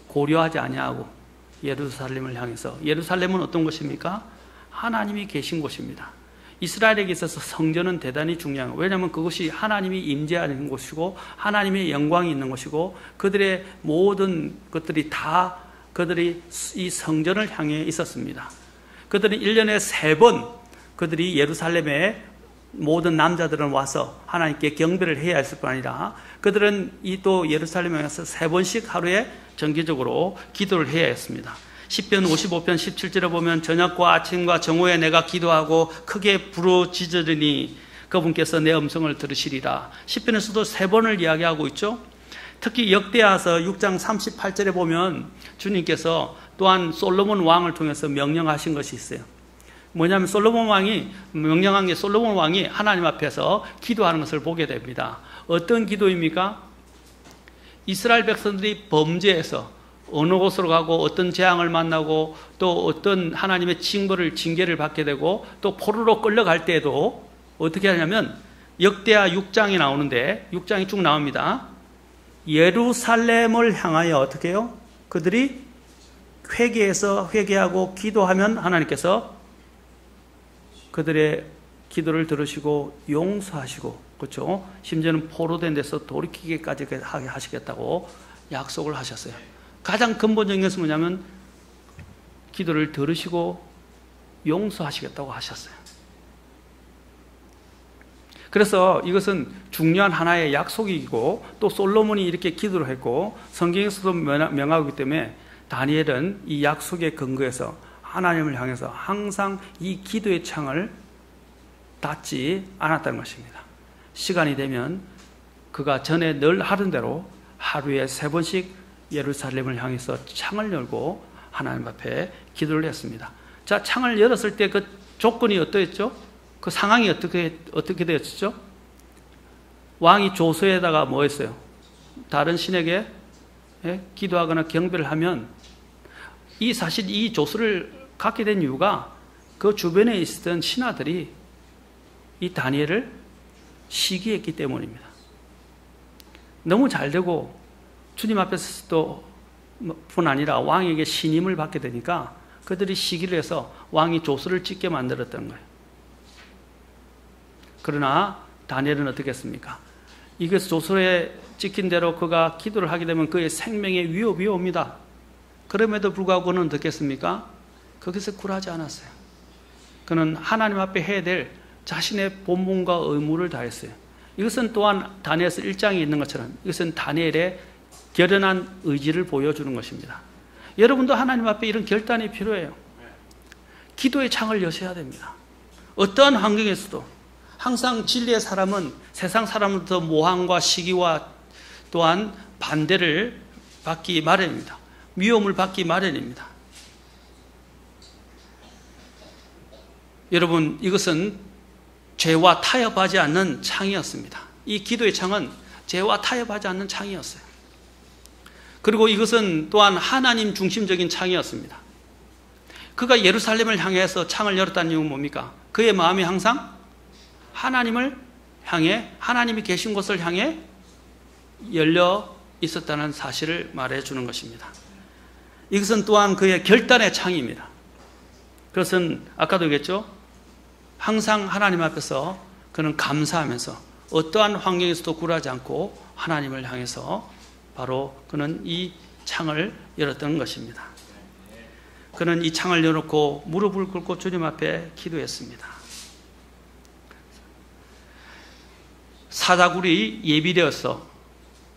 고려하지 아니하고 예루살렘을 향해서, 예루살렘은 어떤 곳입니까? 하나님이 계신 곳입니다. 이스라엘에게 있어서 성전은 대단히 중요한 거예요. 왜냐하면 그것이 하나님이 임재하는 곳이고 하나님의 영광이 있는 곳이고 그들의 모든 것들이 다 그들이 이 성전을 향해 있었습니다. 그들은 1년에 3번 그들이 예루살렘에 모든 남자들은 와서 하나님께 경배를 해야 했을 뿐 아니라 그들은 이 또 예루살렘에 와서 3번씩 하루에 정기적으로 기도를 해야 했습니다. 시편 55편 17절에 보면 저녁과 아침과 정오에 내가 기도하고 크게 부르짖으리니 그분께서 내 음성을 들으시리라. 시편에서도 3번을 이야기하고 있죠. 특히 역대하서 6장 38절에 보면 주님께서 또한 솔로몬 왕을 통해서 명령하신 것이 있어요. 뭐냐면 솔로몬 왕이 명령한 게 솔로몬 왕이 하나님 앞에서 기도하는 것을 보게 됩니다. 어떤 기도입니까? 이스라엘 백성들이 범죄해서 어느 곳으로 가고 어떤 재앙을 만나고 또 어떤 하나님의 징계를 받게 되고 또 포로로 끌려갈 때에도 어떻게 하냐면 역대하 6장이 나오는데 6장이 쭉 나옵니다. 예루살렘을 향하여 어떻게 해요? 그들이 회개하고 기도하면 하나님께서 그들의 기도를 들으시고 용서하시고, 그렇죠? 심지어는 포로된 데서 돌이키기까지 하게 하시겠다고 약속을 하셨어요. 가장 근본적인 것은 뭐냐면 기도를 들으시고 용서하시겠다고 하셨어요. 그래서 이것은 중요한 하나의 약속이고 또 솔로몬이 이렇게 기도를 했고 성경에서도 명하기 때문에 다니엘은 이 약속의 근거에서 하나님을 향해서 항상 이 기도의 창을 닫지 않았다는 것입니다. 시간이 되면 그가 전에 늘 하던 대로 하루에 3번씩 예루살렘을 향해서 창을 열고 하나님 앞에 기도를 했습니다. 자, 창을 열었을 때 그 조건이 어떠했죠? 그 상황이 어떻게 되었죠? 왕이 조서에다가 뭐 했어요? 다른 신에게 기도하거나 경배를 하면 사실 이 조서를 갖게 된 이유가 그 주변에 있었던 신하들이 이 다니엘을 시기했기 때문입니다. 너무 잘되고 주님 앞에서도 뿐 아니라 왕에게 신임을 받게 되니까 그들이 시기를 해서 왕이 조서를 찍게 만들었던 거예요. 그러나 다니엘은 어떻게 했습니까? 이게 조서에 찍힌 대로 그가 기도를 하게 되면 그의 생명에 위협이 옵니다. 그럼에도 불구하고 그는 어떻게 했습니까? 거기서 굴하지 않았어요. 그는 하나님 앞에 해야 될 자신의 본분과 의무를 다했어요. 이것은 또한 다니엘서 1장에 있는 것처럼 이것은 다니엘의 결연한 의지를 보여주는 것입니다. 여러분도 하나님 앞에 이런 결단이 필요해요. 기도의 창을 여셔야 됩니다. 어떠한 환경에서도 항상 진리의 사람은 세상 사람으로부터 모함과 시기와 또한 반대를 받기 마련입니다. 위험을 받기 마련입니다. 여러분, 이것은 죄와 타협하지 않는 창이었습니다. 이 기도의 창은 죄와 타협하지 않는 창이었어요. 그리고 이것은 또한 하나님 중심적인 창이었습니다. 그가 예루살렘을 향해서 창을 열었다는 이유는 뭡니까? 그의 마음이 항상 하나님을 향해, 하나님이 계신 곳을 향해 열려 있었다는 사실을 말해주는 것입니다. 이것은 또한 그의 결단의 창입니다. 그것은 아까도 얘기했죠? 항상 하나님 앞에서 그는 감사하면서 어떠한 환경에서도 굴하지 않고 하나님을 향해서 바로 그는 이 창을 열었던 것입니다. 그는 이 창을 열어놓고 무릎을 꿇고 주님 앞에 기도했습니다. 사자굴이 예비되었어.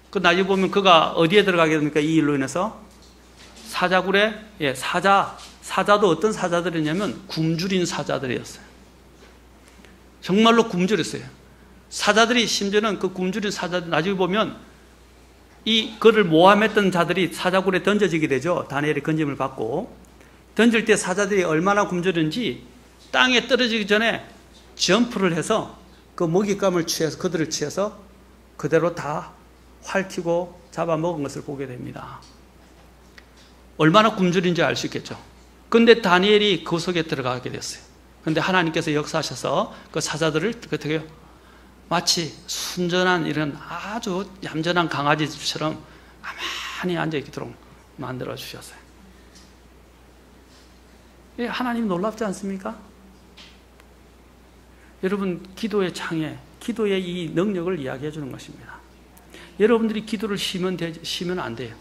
그 나중에 보면 그가 어디에 들어가게 됩니까? 이 일로 인해서 사자굴에 사자도 어떤 사자들이냐면 굶주린 사자들이었어요. 정말로 굶주렸어요. 사자들이 심지어는 그 굶주린 사자들 나중에 보면 이 그를 모함했던 자들이 사자굴에 던져지게 되죠. 다니엘의 건짐을 받고 던질 때 사자들이 얼마나 굶주렸는지 땅에 떨어지기 전에 점프를 해서 그 먹잇감을 취해서 그들을 취해서 그대로 다 활키고 잡아먹은 것을 보게 됩니다. 얼마나 굶주린지 알 수 있겠죠. 그런데 다니엘이 그 속에 들어가게 됐어요. 그런데 하나님께서 역사하셔서 그 사자들을 어떻게 해요? 마치 순전한 이런 아주 얌전한 강아지처럼 가만히 앉아있도록 만들어 주셨어요. 하나님 놀랍지 않습니까? 여러분, 기도의 창에, 기도의 이 능력을 이야기해 주는 것입니다. 여러분들이 기도를 쉬면 안 돼요.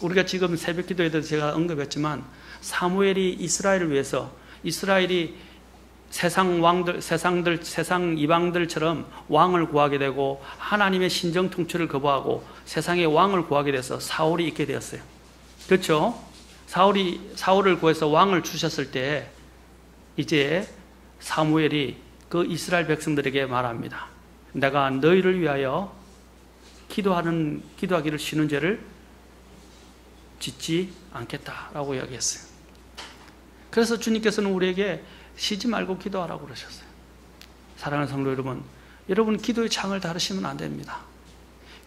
우리가 지금 새벽 기도에 대해서 제가 언급했지만, 사무엘이 이스라엘을 위해서, 이스라엘이 세상 이방들처럼 왕을 구하게 되고 하나님의 신정 통치를 거부하고 세상의 왕을 구하게 돼서 사울이 있게 되었어요. 그렇죠? 사울을 구해서 왕을 주셨을 때 이제 사무엘이 그 이스라엘 백성들에게 말합니다. 내가 너희를 위하여 기도하기를 쉬는 죄를 짓지 않겠다라고 이야기했어요. 그래서 주님께서는 우리에게 쉬지 말고 기도하라고 그러셨어요. 사랑하는 성도 여러분, 여러분 기도의 창을 다루시면 안 됩니다.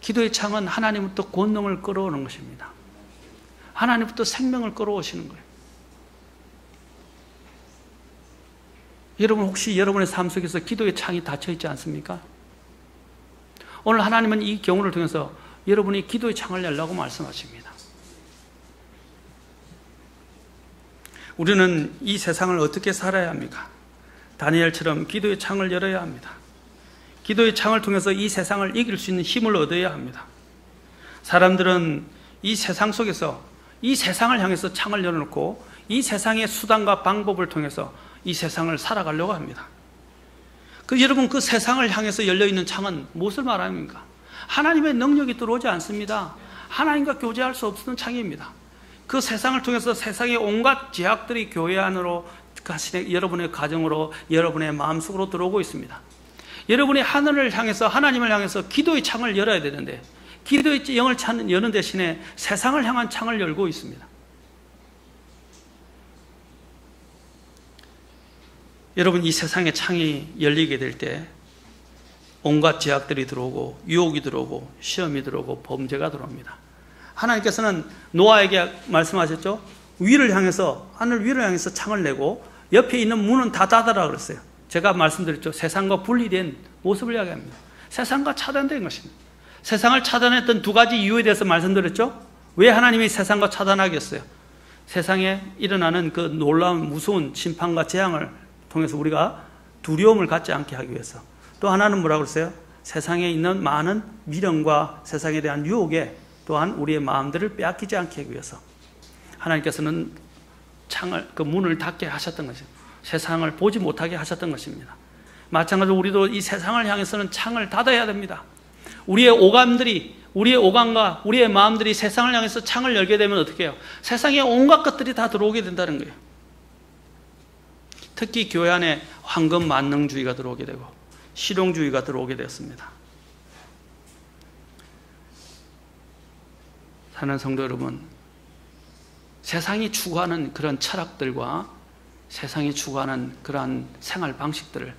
기도의 창은 하나님부터 권능을 끌어오는 것입니다. 하나님부터 생명을 끌어오시는 거예요. 여러분 혹시 여러분의 삶 속에서 기도의 창이 닫혀 있지 않습니까? 오늘 하나님은 이 경우를 통해서 여러분이 기도의 창을 열라고 말씀하십니다. 우리는 이 세상을 어떻게 살아야 합니까? 다니엘처럼 기도의 창을 열어야 합니다. 기도의 창을 통해서 이 세상을 이길 수 있는 힘을 얻어야 합니다. 사람들은 이 세상 속에서 이 세상을 향해서 창을 열어놓고 이 세상의 수단과 방법을 통해서 이 세상을 살아가려고 합니다. 여러분 그 세상을 향해서 열려있는 창은 무엇을 말합니까? 하나님의 능력이 들어오지 않습니다. 하나님과 교제할 수 없는 창입니다. 그 세상을 통해서 세상의 온갖 제약들이 교회 안으로, 여러분의 가정으로, 여러분의 마음속으로 들어오고 있습니다. 여러분이 하늘을 향해서, 하나님을 향해서 기도의 창을 열어야 되는데 기도의 영을 여는 대신에 세상을 향한 창을 열고 있습니다. 여러분 이 세상의 창이 열리게 될 때 온갖 제약들이 들어오고 유혹이 들어오고 시험이 들어오고 범죄가 들어옵니다. 하나님께서는 노아에게 말씀하셨죠? 위를 향해서, 하늘 위를 향해서 창을 내고 옆에 있는 문은 다 닫아라 그랬어요. 제가 말씀드렸죠. 세상과 분리된 모습을 이야기합니다. 세상과 차단된 것입니다. 세상을 차단했던 두 가지 이유에 대해서 말씀드렸죠. 왜 하나님이 세상과 차단하겠어요? 세상에 일어나는 그 놀라운 무서운 심판과 재앙을 통해서 우리가 두려움을 갖지 않게 하기 위해서. 또 하나는 뭐라고 그랬어요? 세상에 있는 많은 미련과 세상에 대한 유혹에 또한 우리의 마음들을 빼앗기지 않게 하기 위해서 하나님께서는 그 문을 닫게 하셨던 것입니다. 세상을 보지 못하게 하셨던 것입니다. 마찬가지로 우리도 이 세상을 향해서는 창을 닫아야 됩니다. 우리의 오감과 우리의 마음들이 세상을 향해서 창을 열게 되면 어떻게 해요? 세상의 온갖 것들이 다 들어오게 된다는 거예요. 특히 교회 안에 황금 만능주의가 들어오게 되고 실용주의가 들어오게 되었습니다. 사랑하는 성도 여러분, 세상이 추구하는 그런 철학들과 세상이 추구하는 그러한 생활 방식들을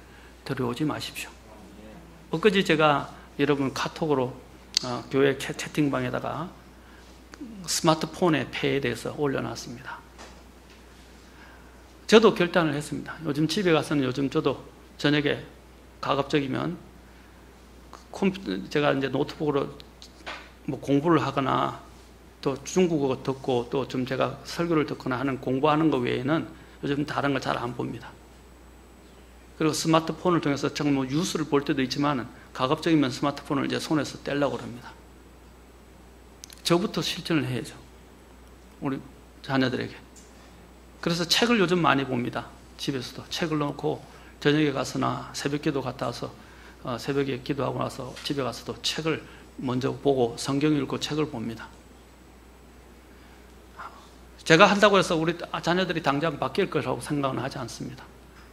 들여오지 마십시오. 엊그제 제가 여러분 카톡으로 교회 채팅방에다가 스마트폰의 폐해에 대해서 올려놨습니다. 저도 결단을 했습니다. 요즘 집에 가서는 요즘 저도 저녁에 가급적이면 제가 이제 노트북으로 뭐 공부를 하거나 또 중국어 듣고 또 좀 제가 설교를 듣거나 하는 공부하는 것 외에는 요즘 다른 걸 잘 안 봅니다. 그리고 스마트폰을 통해서 정말 뉴스를 볼 때도 있지만 가급적이면 스마트폰을 이제 손에서 떼려고 합니다. 저부터 실천을 해야죠. 우리 자녀들에게. 그래서 책을 요즘 많이 봅니다. 집에서도 책을 놓고 저녁에 가서나 새벽기도 갔다 와서 새벽에 기도하고 나서 집에 가서도 책을 먼저 보고 성경 읽고 책을 봅니다. 제가 한다고 해서 우리 자녀들이 당장 바뀔 거라고 생각은 하지 않습니다.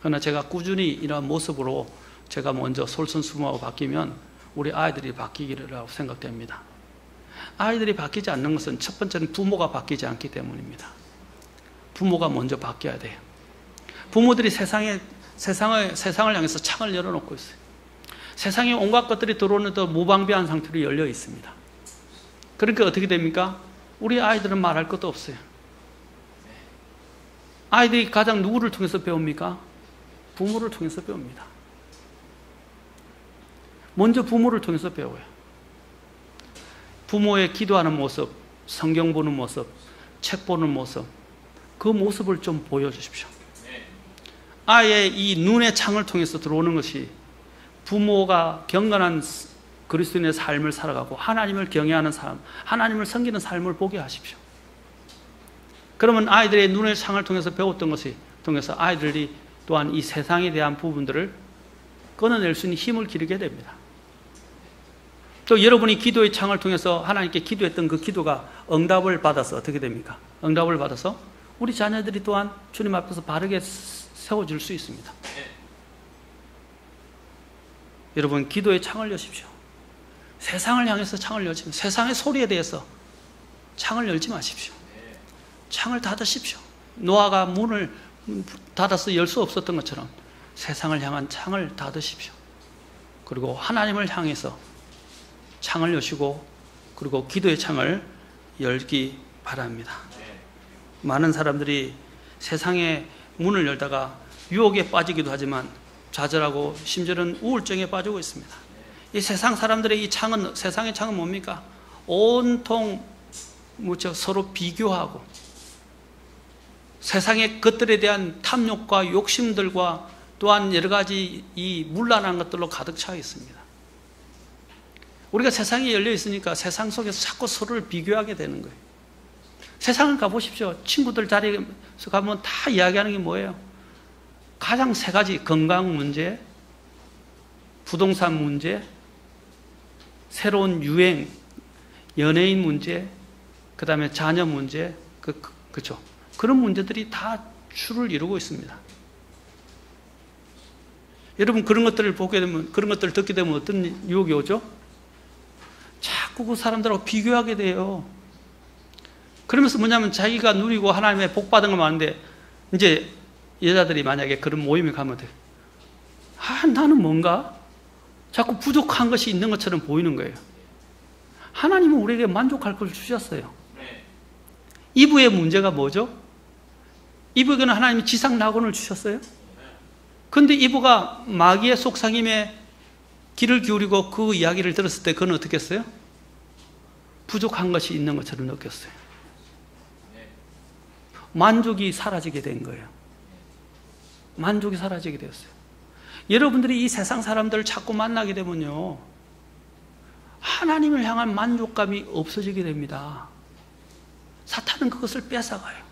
그러나 제가 꾸준히 이러한 모습으로 제가 먼저 솔선수범하고 바뀌면 우리 아이들이 바뀌기라고 생각됩니다. 아이들이 바뀌지 않는 것은 첫 번째는 부모가 바뀌지 않기 때문입니다. 부모가 먼저 바뀌어야 돼요. 부모들이 세상을 향해서 창을 열어놓고 있어요. 세상에 온갖 것들이 들어오는데도 무방비한 상태로 열려 있습니다. 그러니까 어떻게 됩니까? 우리 아이들은 말할 것도 없어요. 아이들이 가장 누구를 통해서 배웁니까? 부모를 통해서 배웁니다. 먼저 부모를 통해서 배워요. 부모의 기도하는 모습, 성경 보는 모습, 책 보는 모습, 그 모습을 좀 보여주십시오. 아예 이 눈의 창을 통해서 들어오는 것이 부모가 경건한 그리스도인의 삶을 살아가고 하나님을 경외하는 삶, 하나님을 섬기는 삶을 보게 하십시오. 그러면 아이들의 눈의 창을 통해서 배웠던 것이 통해서 아이들이 또한 이 세상에 대한 부분들을 끊어낼 수 있는 힘을 기르게 됩니다. 또 여러분이 기도의 창을 통해서 하나님께 기도했던 그 기도가 응답을 받아서 어떻게 됩니까? 응답을 받아서 우리 자녀들이 또한 주님 앞에서 바르게 세워질 수 있습니다. 여러분, 기도의 창을 여십시오. 세상을 향해서 창을 열지 마십시오. 세상의 소리에 대해서 창을 열지 마십시오. 창을 닫으십시오. 노아가 문을 닫아서 열 수 없었던 것처럼 세상을 향한 창을 닫으십시오. 그리고 하나님을 향해서 창을 여시고 그리고 기도의 창을 열기 바랍니다. 많은 사람들이 세상의 문을 열다가 유혹에 빠지기도 하지만 좌절하고 심지어는 우울증에 빠지고 있습니다. 이 세상 사람들의 이 창은, 세상의 창은 뭡니까? 온통 서로 비교하고 세상의 것들에 대한 탐욕과 욕심들과 또한 여러 가지 이 문란한 것들로 가득 차 있습니다. 우리가 세상에 열려 있으니까 세상 속에서 자꾸 서로를 비교하게 되는 거예요. 세상을 가보십시오. 친구들 자리에서 가면 다 이야기하는 게 뭐예요? 가장 세 가지: 건강 문제, 부동산 문제, 새로운 유행, 연예인 문제, 그 다음에 자녀 문제, 그렇죠? 그런 문제들이 다 주를 이루고 있습니다. 여러분, 그런 것들을 보게 되면, 그런 것들을 듣게 되면 어떤 유혹이 오죠? 자꾸 그 사람들하고 비교하게 돼요. 그러면서 뭐냐면 자기가 누리고 하나님의 복 받은 거 많은데, 이제 여자들이 만약에 그런 모임에 가면 돼. 나는 뭔가 자꾸 부족한 것이 있는 것처럼 보이는 거예요. 하나님은 우리에게 만족할 걸 주셨어요. 이브의 문제가 뭐죠? 이브에게는 하나님이 지상 낙원을 주셨어요. 그런데 이브가 마귀의 속삭임에 귀를 기울이고 그 이야기를 들었을 때 그는 어떻게 했어요? 부족한 것이 있는 것처럼 느꼈어요. 만족이 사라지게 된 거예요. 만족이 사라지게 되었어요. 여러분들이 이 세상 사람들을 자꾸 만나게 되면요, 하나님을 향한 만족감이 없어지게 됩니다. 사탄은 그것을 뺏어가요.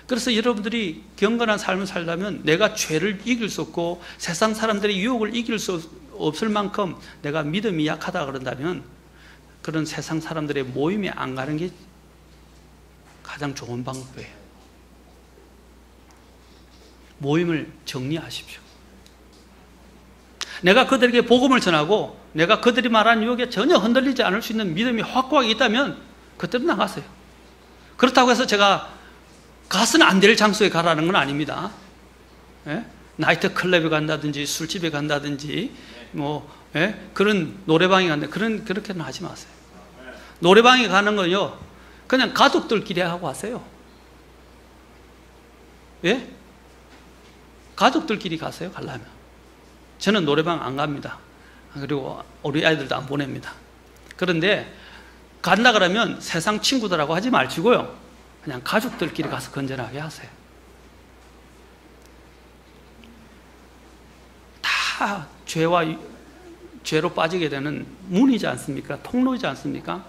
그래서 여러분들이 경건한 삶을 살려면 내가 죄를 이길 수 없고 세상 사람들의 유혹을 이길 수 없을 만큼 내가 믿음이 약하다 그런다면 그런 세상 사람들의 모임에 안 가는 게 가장 좋은 방법이에요. 모임을 정리하십시오. 내가 그들에게 복음을 전하고 내가 그들이 말하는 유혹에 전혀 흔들리지 않을 수 있는 믿음이 확고하게 있다면 그때로 나가세요. 그렇다고 해서 제가 가서는 안 될 장소에 가라는 건 아닙니다. 예? 나이트 클럽에 간다든지 술집에 간다든지 그런 노래방에 간다, 그렇게는 하지 마세요. 노래방에 가는 건요, 그냥 가족들끼리 하고 하세요. 예? 가족들끼리 가세요, 가려면. 저는 노래방 안 갑니다. 그리고 우리 아이들도 안 보냅니다. 그런데 간다 그러면 세상 친구들하고 하지 말시고요, 그냥 가족들끼리 가서 건전하게 하세요. 다 죄로 빠지게 되는 문이지 않습니까? 통로이지 않습니까?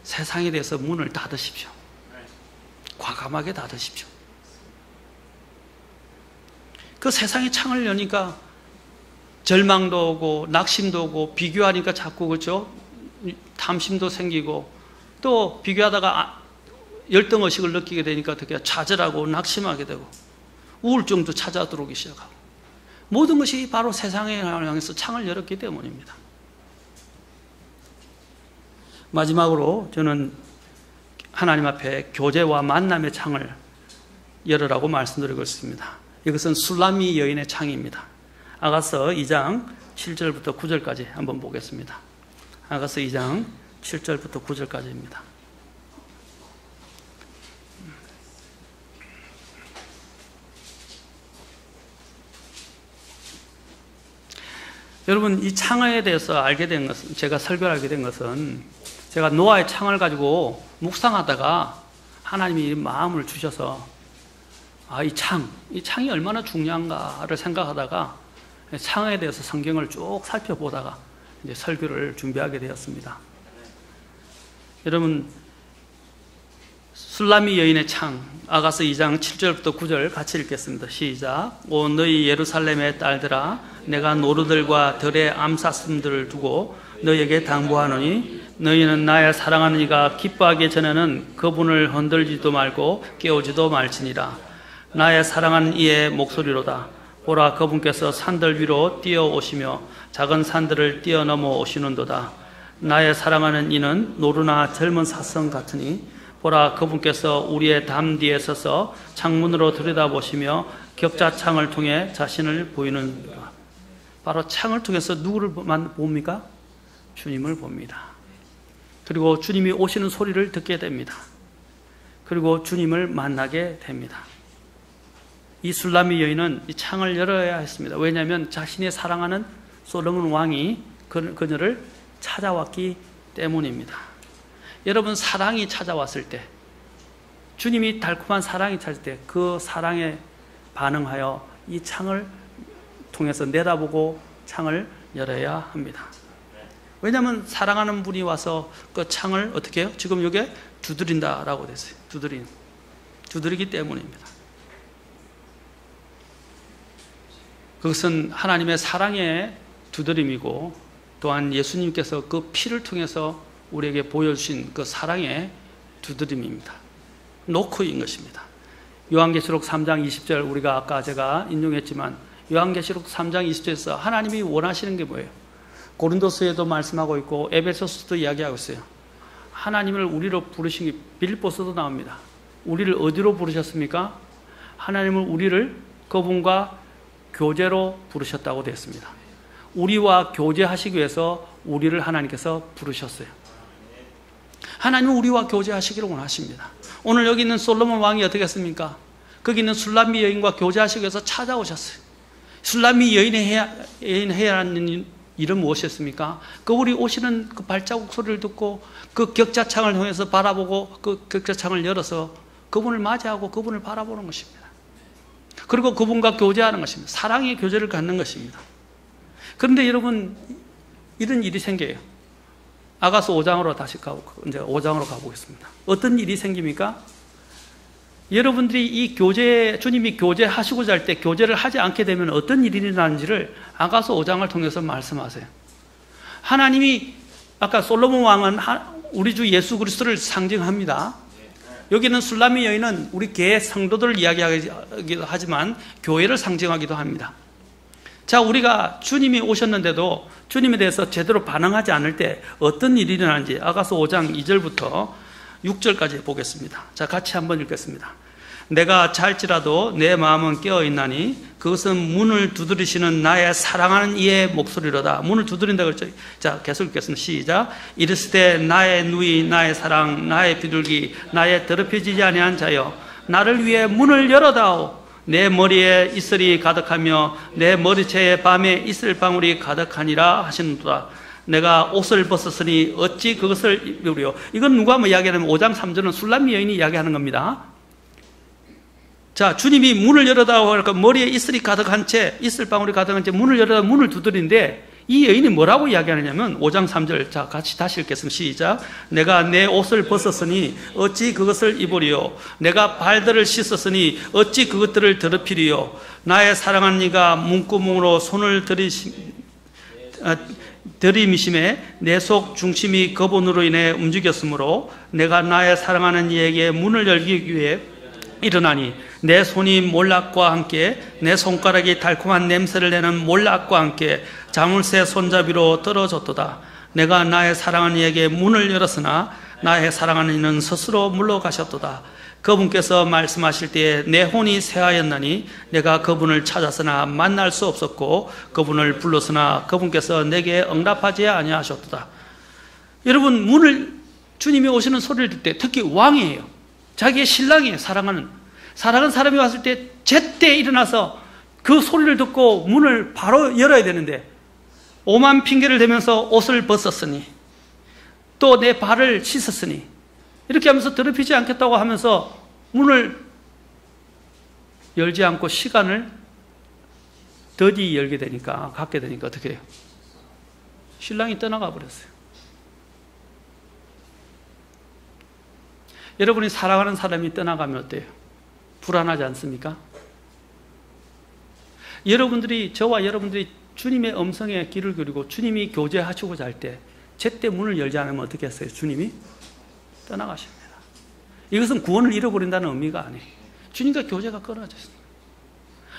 세상에 대해서 문을 닫으십시오. 과감하게 닫으십시오. 그 세상의 창을 여니까 절망도 오고 낙심도 오고 비교하니까 자꾸, 그렇죠? 탐심도 생기고 또 비교하다가 열등의식을 느끼게 되니까 어떻게 좌절하고 낙심하게 되고 우울증도 찾아 들어오기 시작하고, 모든 것이 바로 세상에 향해서 창을 열었기 때문입니다. 마지막으로 저는 하나님 앞에 교제와 만남의 창을 열으라고 말씀드리고 있습니다. 이것은 술라미 여인의 창입니다. 아가서 2장 7절부터 9절까지 한번 보겠습니다. 아가서 2장 7절부터 9절까지입니다. 여러분, 이 창에 대해서 알게 된 것은, 제가 설교를 하게 된 것은, 제가 노아의 창을 가지고 묵상하다가 하나님이 마음을 주셔서, 이 창이 얼마나 중요한가를 생각하다가 창에 대해서 성경을 쭉 살펴보다가 이제 설교를 준비하게 되었습니다. 여러분, 술라미 여인의 창, 아가서 2장 7절부터 9절 같이 읽겠습니다. 시작. 오 너희 예루살렘의 딸들아, 내가 노루들과 들의 암사슴들을 두고 너희에게 당부하노니 너희는 나의 사랑하는 이가 기뻐하기 전에는 그분을 흔들지도 말고 깨우지도 말지니라. 나의 사랑하는 이의 목소리로다. 보라, 그분께서 산들 위로 뛰어오시며 작은 산들을 뛰어넘어 오시는도다. 나의 사랑하는 이는 노루나 젊은 사슴 같으니 보라, 그분께서 우리의 담 뒤에 서서 창문으로 들여다보시며 격자창을 통해 자신을 보이는도다. 바로 창을 통해서 누구를 봅니까? 주님을 봅니다. 그리고 주님이 오시는 소리를 듣게 됩니다. 그리고 주님을 만나게 됩니다. 이 술라미 여인은 이 창을 열어야 했습니다. 왜냐하면 자신이 사랑하는 솔로몬 왕이 그녀를 찾아왔기 때문입니다. 여러분, 사랑이 찾아왔을 때, 주님이 달콤한 사랑이 찾을 때 그 사랑에 반응하여 이 창을 통해서 내다보고 창을 열어야 합니다. 왜냐하면 사랑하는 분이 와서 그 창을 어떻게 해요? 지금 여기에 두드린다라고 됐어요. 두드리기 때문입니다. 그것은 하나님의 사랑의 두드림이고, 또한 예수님께서 그 피를 통해서 우리에게 보여주신 그 사랑의 두드림입니다. 노크인 것입니다. 요한계시록 3장 20절, 우리가 아까 제가 인용했지만 요한계시록 3장 20절에서 하나님이 원하시는 게 뭐예요? 고린도서에도 말씀하고 있고 에베소서도 이야기하고 있어요. 하나님을 우리로 부르신 게 빌립보서도 나옵니다. 우리를 어디로 부르셨습니까? 하나님은 우리를 그분과 교제로 부르셨다고 되어 있습니다. 우리와 교제하시기 위해서 우리를 하나님께서 부르셨어요. 하나님은 우리와 교제하시기를 원하십니다. 오늘 여기 있는 솔로몬 왕이 어떻게 했습니까? 거기 있는 술라미 여인과 교제하시기 위해서 찾아오셨어요. 술라미 여인의 해야 하는 일은 무엇이었습니까? 그분이 오시는 그 발자국 소리를 듣고 그 격자창을 통해서 바라보고 그 격자창을 열어서 그분을 맞이하고 그분을 바라보는 것입니다. 그리고 그분과 교제하는 것입니다. 사랑의 교제를 갖는 것입니다. 그런데 여러분, 이런 일이 생겨요. 아가서 5장으로 다시 이제 5장으로 가보겠습니다. 어떤 일이 생깁니까? 여러분들이 이 주님이 교제하시고자 할 때 교제를 하지 않게 되면 어떤 일이 일어나는지를 아가서 5장을 통해서 말씀하세요. 하나님이, 아까 솔로몬 왕은 우리 주 예수 그리스도를 상징합니다. 여기는 술라미 여인은 우리 교회 성도들을 이야기하기도 하지만 교회를 상징하기도 합니다. 자, 우리가 주님이 오셨는데도 주님에 대해서 제대로 반응하지 않을 때 어떤 일이 일어나는지 아가서 5장 2절부터 6절까지 보겠습니다. 자, 같이 한번 읽겠습니다. 내가 잘지라도 내 마음은 깨어있나니 그것은 문을 두드리시는 나의 사랑하는 이의 목소리로다. 문을 두드린다 그랬죠. 자, 계속 읽겠습니다. 시작. 이르시되 나의 누이, 나의 사랑, 나의 비둘기, 나의 더럽혀지지 아니한 자여, 나를 위해 문을 열어다오. 내 머리에 이슬이 가득하며 내 머리채에 밤에 이슬방울이 가득하니라 하시는도다. 내가 옷을 벗었으니 어찌 그것을 입으리요. 이건 누가 이야기하냐면 5장 3절은 술라미 여인이 이야기하는 겁니다. 자, 주님이 문을 열어다오 하니까 머리에 이슬이 가득한 채, 이슬방울이 가득한 채 문을 열어다 문을 두드리는데 이 여인이 뭐라고 이야기하느냐면 5장 3절, 자, 같이 다시 읽겠습니다. 시작. 내가 내 옷을 벗었으니 어찌 그것을 입으리요. 내가 발들을 씻었으니 어찌 그것들을 더럽히리요. 나의 사랑하는 이가 문구멍으로 손을 들이미심에 내 속 중심이 거분으로 인해 움직였으므로 내가 나의 사랑하는 이에게 문을 열기 위해 일어나니 내 손이 몰락과 함께 내 손가락이 달콤한 냄새를 내는 몰락과 함께 자물쇠 손잡이로 떨어졌도다. 내가 나의 사랑하는 이에게 문을 열었으나 나의 사랑하는 이는 스스로 물러가셨도다. 그분께서 말씀하실 때에 내 혼이 쇠하였나니 내가 그분을 찾았으나 만날 수 없었고 그분을 불렀으나 그분께서 내게 응답하지 아니하셨도다. 여러분, 주님이 오시는 소리를 들 때 특히 왕이에요. 자기의 신랑이에요. 사랑하는 사람이 왔을 때 제때 일어나서 그 소리를 듣고 문을 바로 열어야 되는데 오만 핑계를 대면서 옷을 벗었으니 또 내 발을 씻었으니 이렇게 하면서 더럽히지 않겠다고 하면서 문을 열지 않고 시간을 더디 열게 되니까, 갖게 되니까 어떻게 해요? 신랑이 떠나가 버렸어요. 여러분이 사랑하는 사람이 떠나가면 어때요? 불안하지 않습니까? 저와 여러분들이 주님의 음성에 귀를 기울이고 주님이 교제하시고자 할 때 제때 문을 열지 않으면 어떻게 했어요? 주님이 떠나가십니다. 이것은 구원을 잃어버린다는 의미가 아니에요. 주님과 교제가 끊어졌습니다.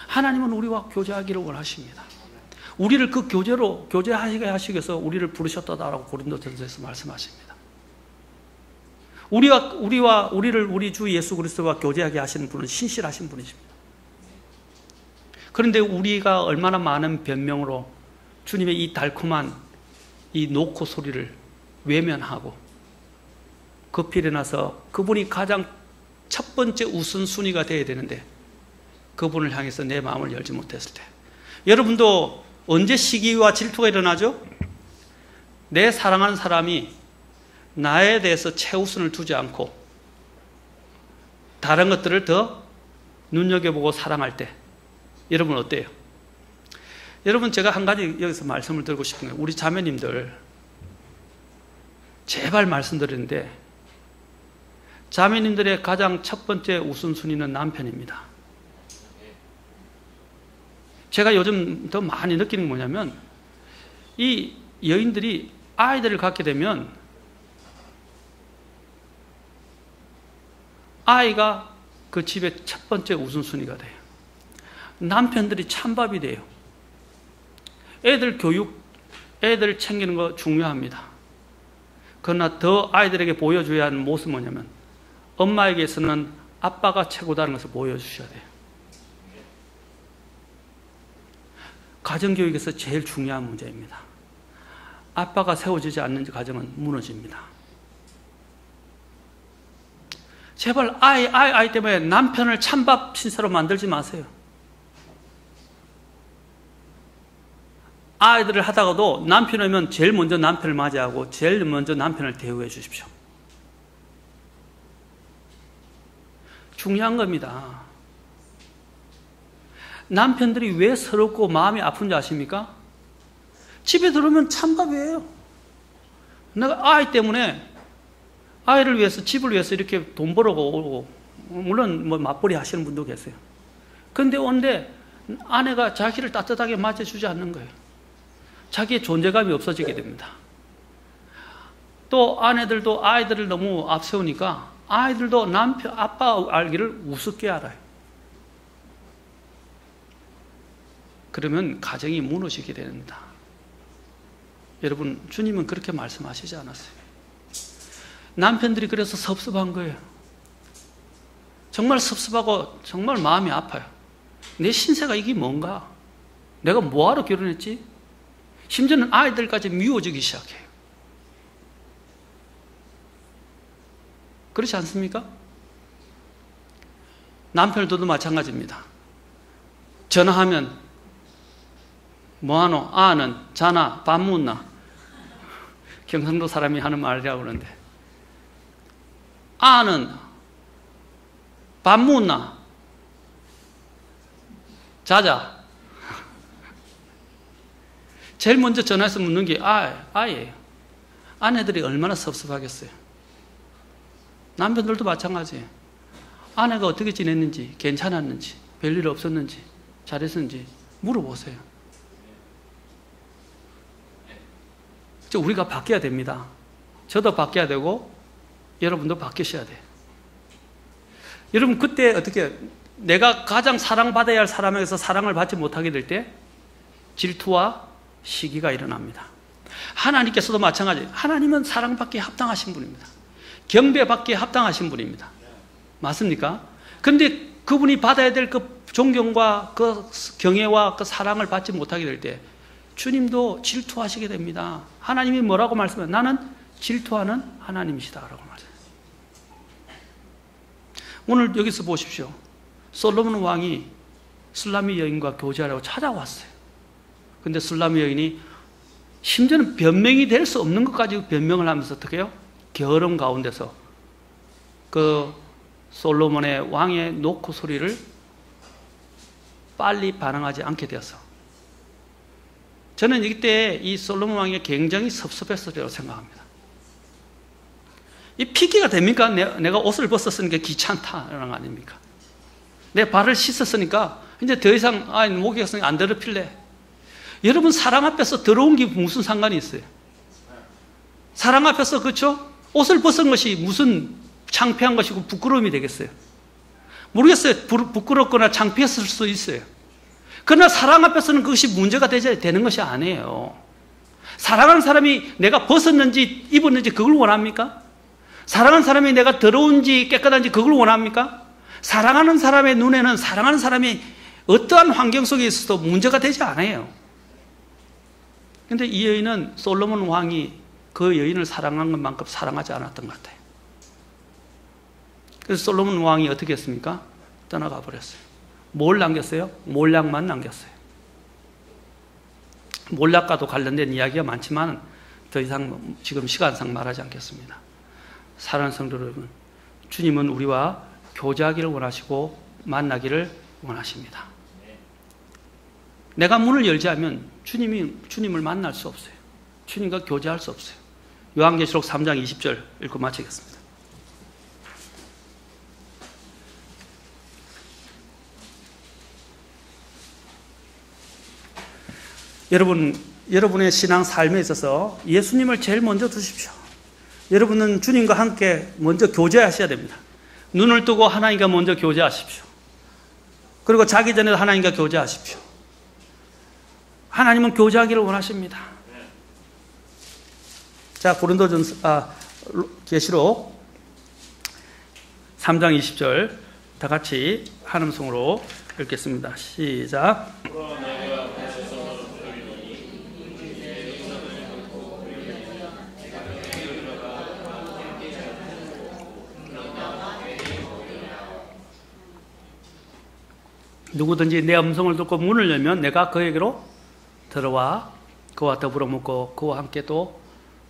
하나님은 우리와 교제하기를 원하십니다. 우리를 그 교제로 교제하시게 하시기 위해서 우리를 부르셨다라고 고린도전서에서 말씀하십니다. 우리 주 예수 그리스도와 교제하게 하시는 분은 신실하신 분이십니다. 그런데 우리가 얼마나 많은 변명으로 주님의 이 달콤한 이 노코 소리를 외면하고 급히 일어나서 그분이 가장 첫 번째 우선순위가 되어야 되는데 그분을 향해서 내 마음을 열지 못했을 때, 여러분도 언제 시기와 질투가 일어나죠? 내 사랑하는 사람이 나에 대해서 최우선을 두지 않고 다른 것들을 더 눈여겨보고 사랑할 때 여러분 어때요? 여러분, 제가 한 가지 여기서 말씀을 드리고 싶은 거예요. 우리 자매님들 제발 말씀드리는데, 자매님들의 가장 첫 번째 우선순위는 남편입니다. 제가 요즘 더 많이 느끼는 게 뭐냐면, 이 여인들이 아이들을 갖게 되면 아이가 그 집의 첫 번째 우선순위가 돼요. 남편들이 찬밥이 돼요. 애들 교육, 애들 챙기는 거 중요합니다. 그러나 더 아이들에게 보여줘야 하는 모습은 뭐냐면, 엄마에게서는 아빠가 최고다는 것을 보여주셔야 돼요. 가정교육에서 제일 중요한 문제입니다. 아빠가 세워지지 않는 가정은 무너집니다. 제발 아이 때문에 남편을 찬밥 신세로 만들지 마세요. 아이들을 하다가도 남편이 오면 제일 먼저 남편을 맞이하고 제일 먼저 남편을 대우해 주십시오. 중요한 겁니다. 남편들이 왜 서럽고 마음이 아픈지 아십니까? 집에 들어오면 찬밥이에요. 내가 아이 때문에 아이를 위해서, 집을 위해서 이렇게 돈 벌어오고, 물론 뭐 맞벌이 하시는 분도 계세요. 그런데 온데 아내가 자기를 따뜻하게 맞아주지 않는 거예요. 자기의 존재감이 없어지게 됩니다. 또 아내들도 아이들을 너무 앞세우니까 아이들도 남편, 아빠 알기를 우습게 알아요. 그러면 가정이 무너지게 됩니다. 여러분, 주님은 그렇게 말씀하시지 않았어요. 남편들이 그래서 섭섭한 거예요. 정말 섭섭하고 정말 마음이 아파요. 내 신세가 이게 뭔가? 내가 뭐하러 결혼했지? 심지어는 아이들까지 미워지기 시작해요. 그렇지 않습니까? 남편들도 마찬가지입니다. 전화하면 뭐하노? 아는 자나? 밥 묻나? 경상도 사람이 하는 말이라고 그러는데, 아는 밥 묻나? 자자. 제일 먼저 전화해서 묻는 게 아예요. 아내들이 얼마나 섭섭하겠어요. 남편들도 마찬가지예요. 아내가 어떻게 지냈는지, 괜찮았는지, 별일 없었는지, 잘했는지 물어보세요. 우리가 바뀌어야 됩니다. 저도 바뀌어야 되고 여러분도 바뀌셔야 돼요. 여러분, 그때 어떻게, 내가 가장 사랑받아야 할 사람에게서 사랑을 받지 못하게 될 때 질투와 시기가 일어납니다. 하나님께서도 마찬가지예요. 하나님은 사랑받기에 합당하신 분입니다. 경배받기에 합당하신 분입니다. 맞습니까? 그런데 그분이 받아야 될 그 존경과 그 경애와 그 사랑을 받지 못하게 될 때 주님도 질투하시게 됩니다. 하나님이 뭐라고 말씀해요? 나는 질투하는 하나님이시다라고 말해요. 오늘 여기서 보십시오. 솔로몬 왕이 술라미 여인과 교제하려고 찾아왔어요. 근데 술라미 여인이 심지어는 변명이 될 수 없는 것까지 변명을 하면서 어떻게 해요? 게으름 가운데서 그 솔로몬의 왕의 노크 소리를 빨리 반응하지 않게 되어서, 저는 이때 이 솔로몬 왕이 굉장히 섭섭했을 거 생각합니다. 이 핑계가 됩니까? 내가 옷을 벗었으니까 귀찮다라는 거 아닙니까? 내 발을 씻었으니까 이제 더 이상 목이 없으니까 안 더럽힐래. 여러분, 사랑 앞에서 더러운 게 무슨 상관이 있어요? 사랑 앞에서, 그렇죠? 옷을 벗은 것이 무슨 창피한 것이고 부끄러움이 되겠어요? 모르겠어요. 부끄럽거나 창피했을 수도 있어요. 그러나 사랑 앞에서는 그것이 문제가 되는 것이 아니에요. 사랑하는 사람이 내가 벗었는지 입었는지 그걸 원합니까? 사랑하는 사람이 내가 더러운지 깨끗한지 그걸 원합니까? 사랑하는 사람의 눈에는 사랑하는 사람이 어떠한 환경 속에 있어도 문제가 되지 않아요. 그런데 이 여인은 솔로몬 왕이 그 여인을 사랑한 것만큼 사랑하지 않았던 것 같아요. 그래서 솔로몬 왕이 어떻게 했습니까? 떠나가 버렸어요. 뭘 남겼어요? 몰락만 남겼어요. 몰락과도 관련된 이야기가 많지만 더 이상 지금 시간상 말하지 않겠습니다. 사랑하는 성도 여러분, 주님은 우리와 교제하기를 원하시고 만나기를 원하십니다. 내가 문을 열지 않으면 주님을 만날 수 없어요. 주님과 교제할 수 없어요. 요한계시록 3장 20절 읽고 마치겠습니다. 여러분의 신앙 삶에 있어서 예수님을 제일 먼저 두십시오. 여러분은 주님과 함께 먼저 교제하셔야 됩니다. 눈을 뜨고 하나님과 먼저 교제하십시오. 그리고 자기 전에 하나님과 교제하십시오. 하나님은 교제하기를 원하십니다. 자, 계시록 3장 20절 다 같이 한 음성으로 읽겠습니다. 시작. 누구든지 내 음성을 듣고 문을 열면 내가 그에게로 들어와 그와 더불어 먹고 그와 함께 또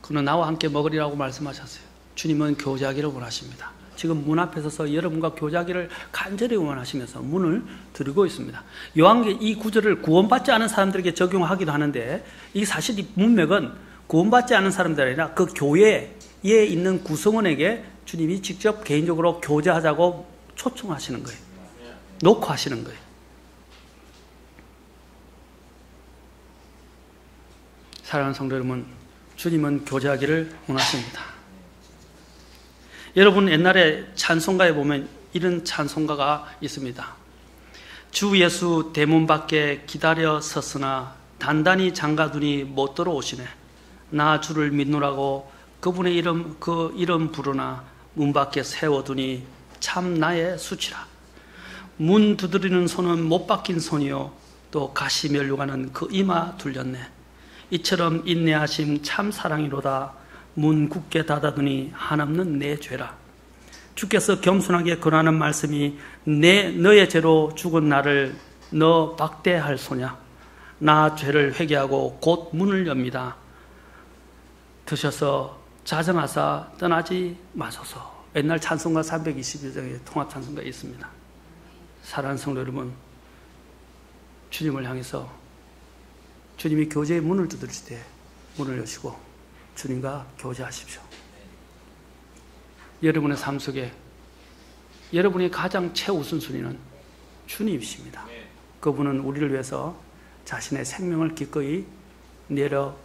그는 나와 함께 먹으리라고 말씀하셨어요. 주님은 교제하기를 원하십니다. 지금 문 앞에 서서 여러분과 교제하기를 간절히 원하시면서 문을 드리고 있습니다. 요한계 이 구절을 구원받지 않은 사람들에게 적용하기도 하는데, 이 사실 이 문맥은 구원받지 않은 사람들이 아니라 그 교회에 있는 구성원에게 주님이 직접 개인적으로 교제하자고 초청하시는 거예요. 놓고 하시는 거예요. 사랑하는 성도 여러분, 주님은 교제하기를 원하십니다. 여러분, 옛날에 찬송가에 보면 이런 찬송가가 있습니다. 주 예수 대문 밖에 기다려 섰으나 단단히 잠가두니 못 들어오시네. 나 주를 믿노라고 그분의 이름 부르나 문 밖에 세워두니 참 나의 수치라. 문 두드리는 손은 못 박힌 손이요 또 가시 멸류관은 그 이마 둘렸네. 이처럼 인내하심 참 사랑이로다. 문 굳게 닫아두니 한없는 내 죄라. 주께서 겸손하게 권하는 말씀이 너의 죄로 죽은 나를 너 박대할 소냐. 나 죄를 회개하고 곧 문을 엽니다. 드셔서 자정하사 떠나지 마소서. 옛날 찬송가 322장에 통합 찬송가 있습니다. 사랑하는 성도 여러분, 주님을 향해서 주님이 교제의 문을 두드리실 때 문을 여시고 주님과 교제하십시오. 여러분의 삶 속에 여러분의 가장 최우선순위는 주님이십니다. 그분은 우리를 위해서 자신의 생명을 기꺼이 내려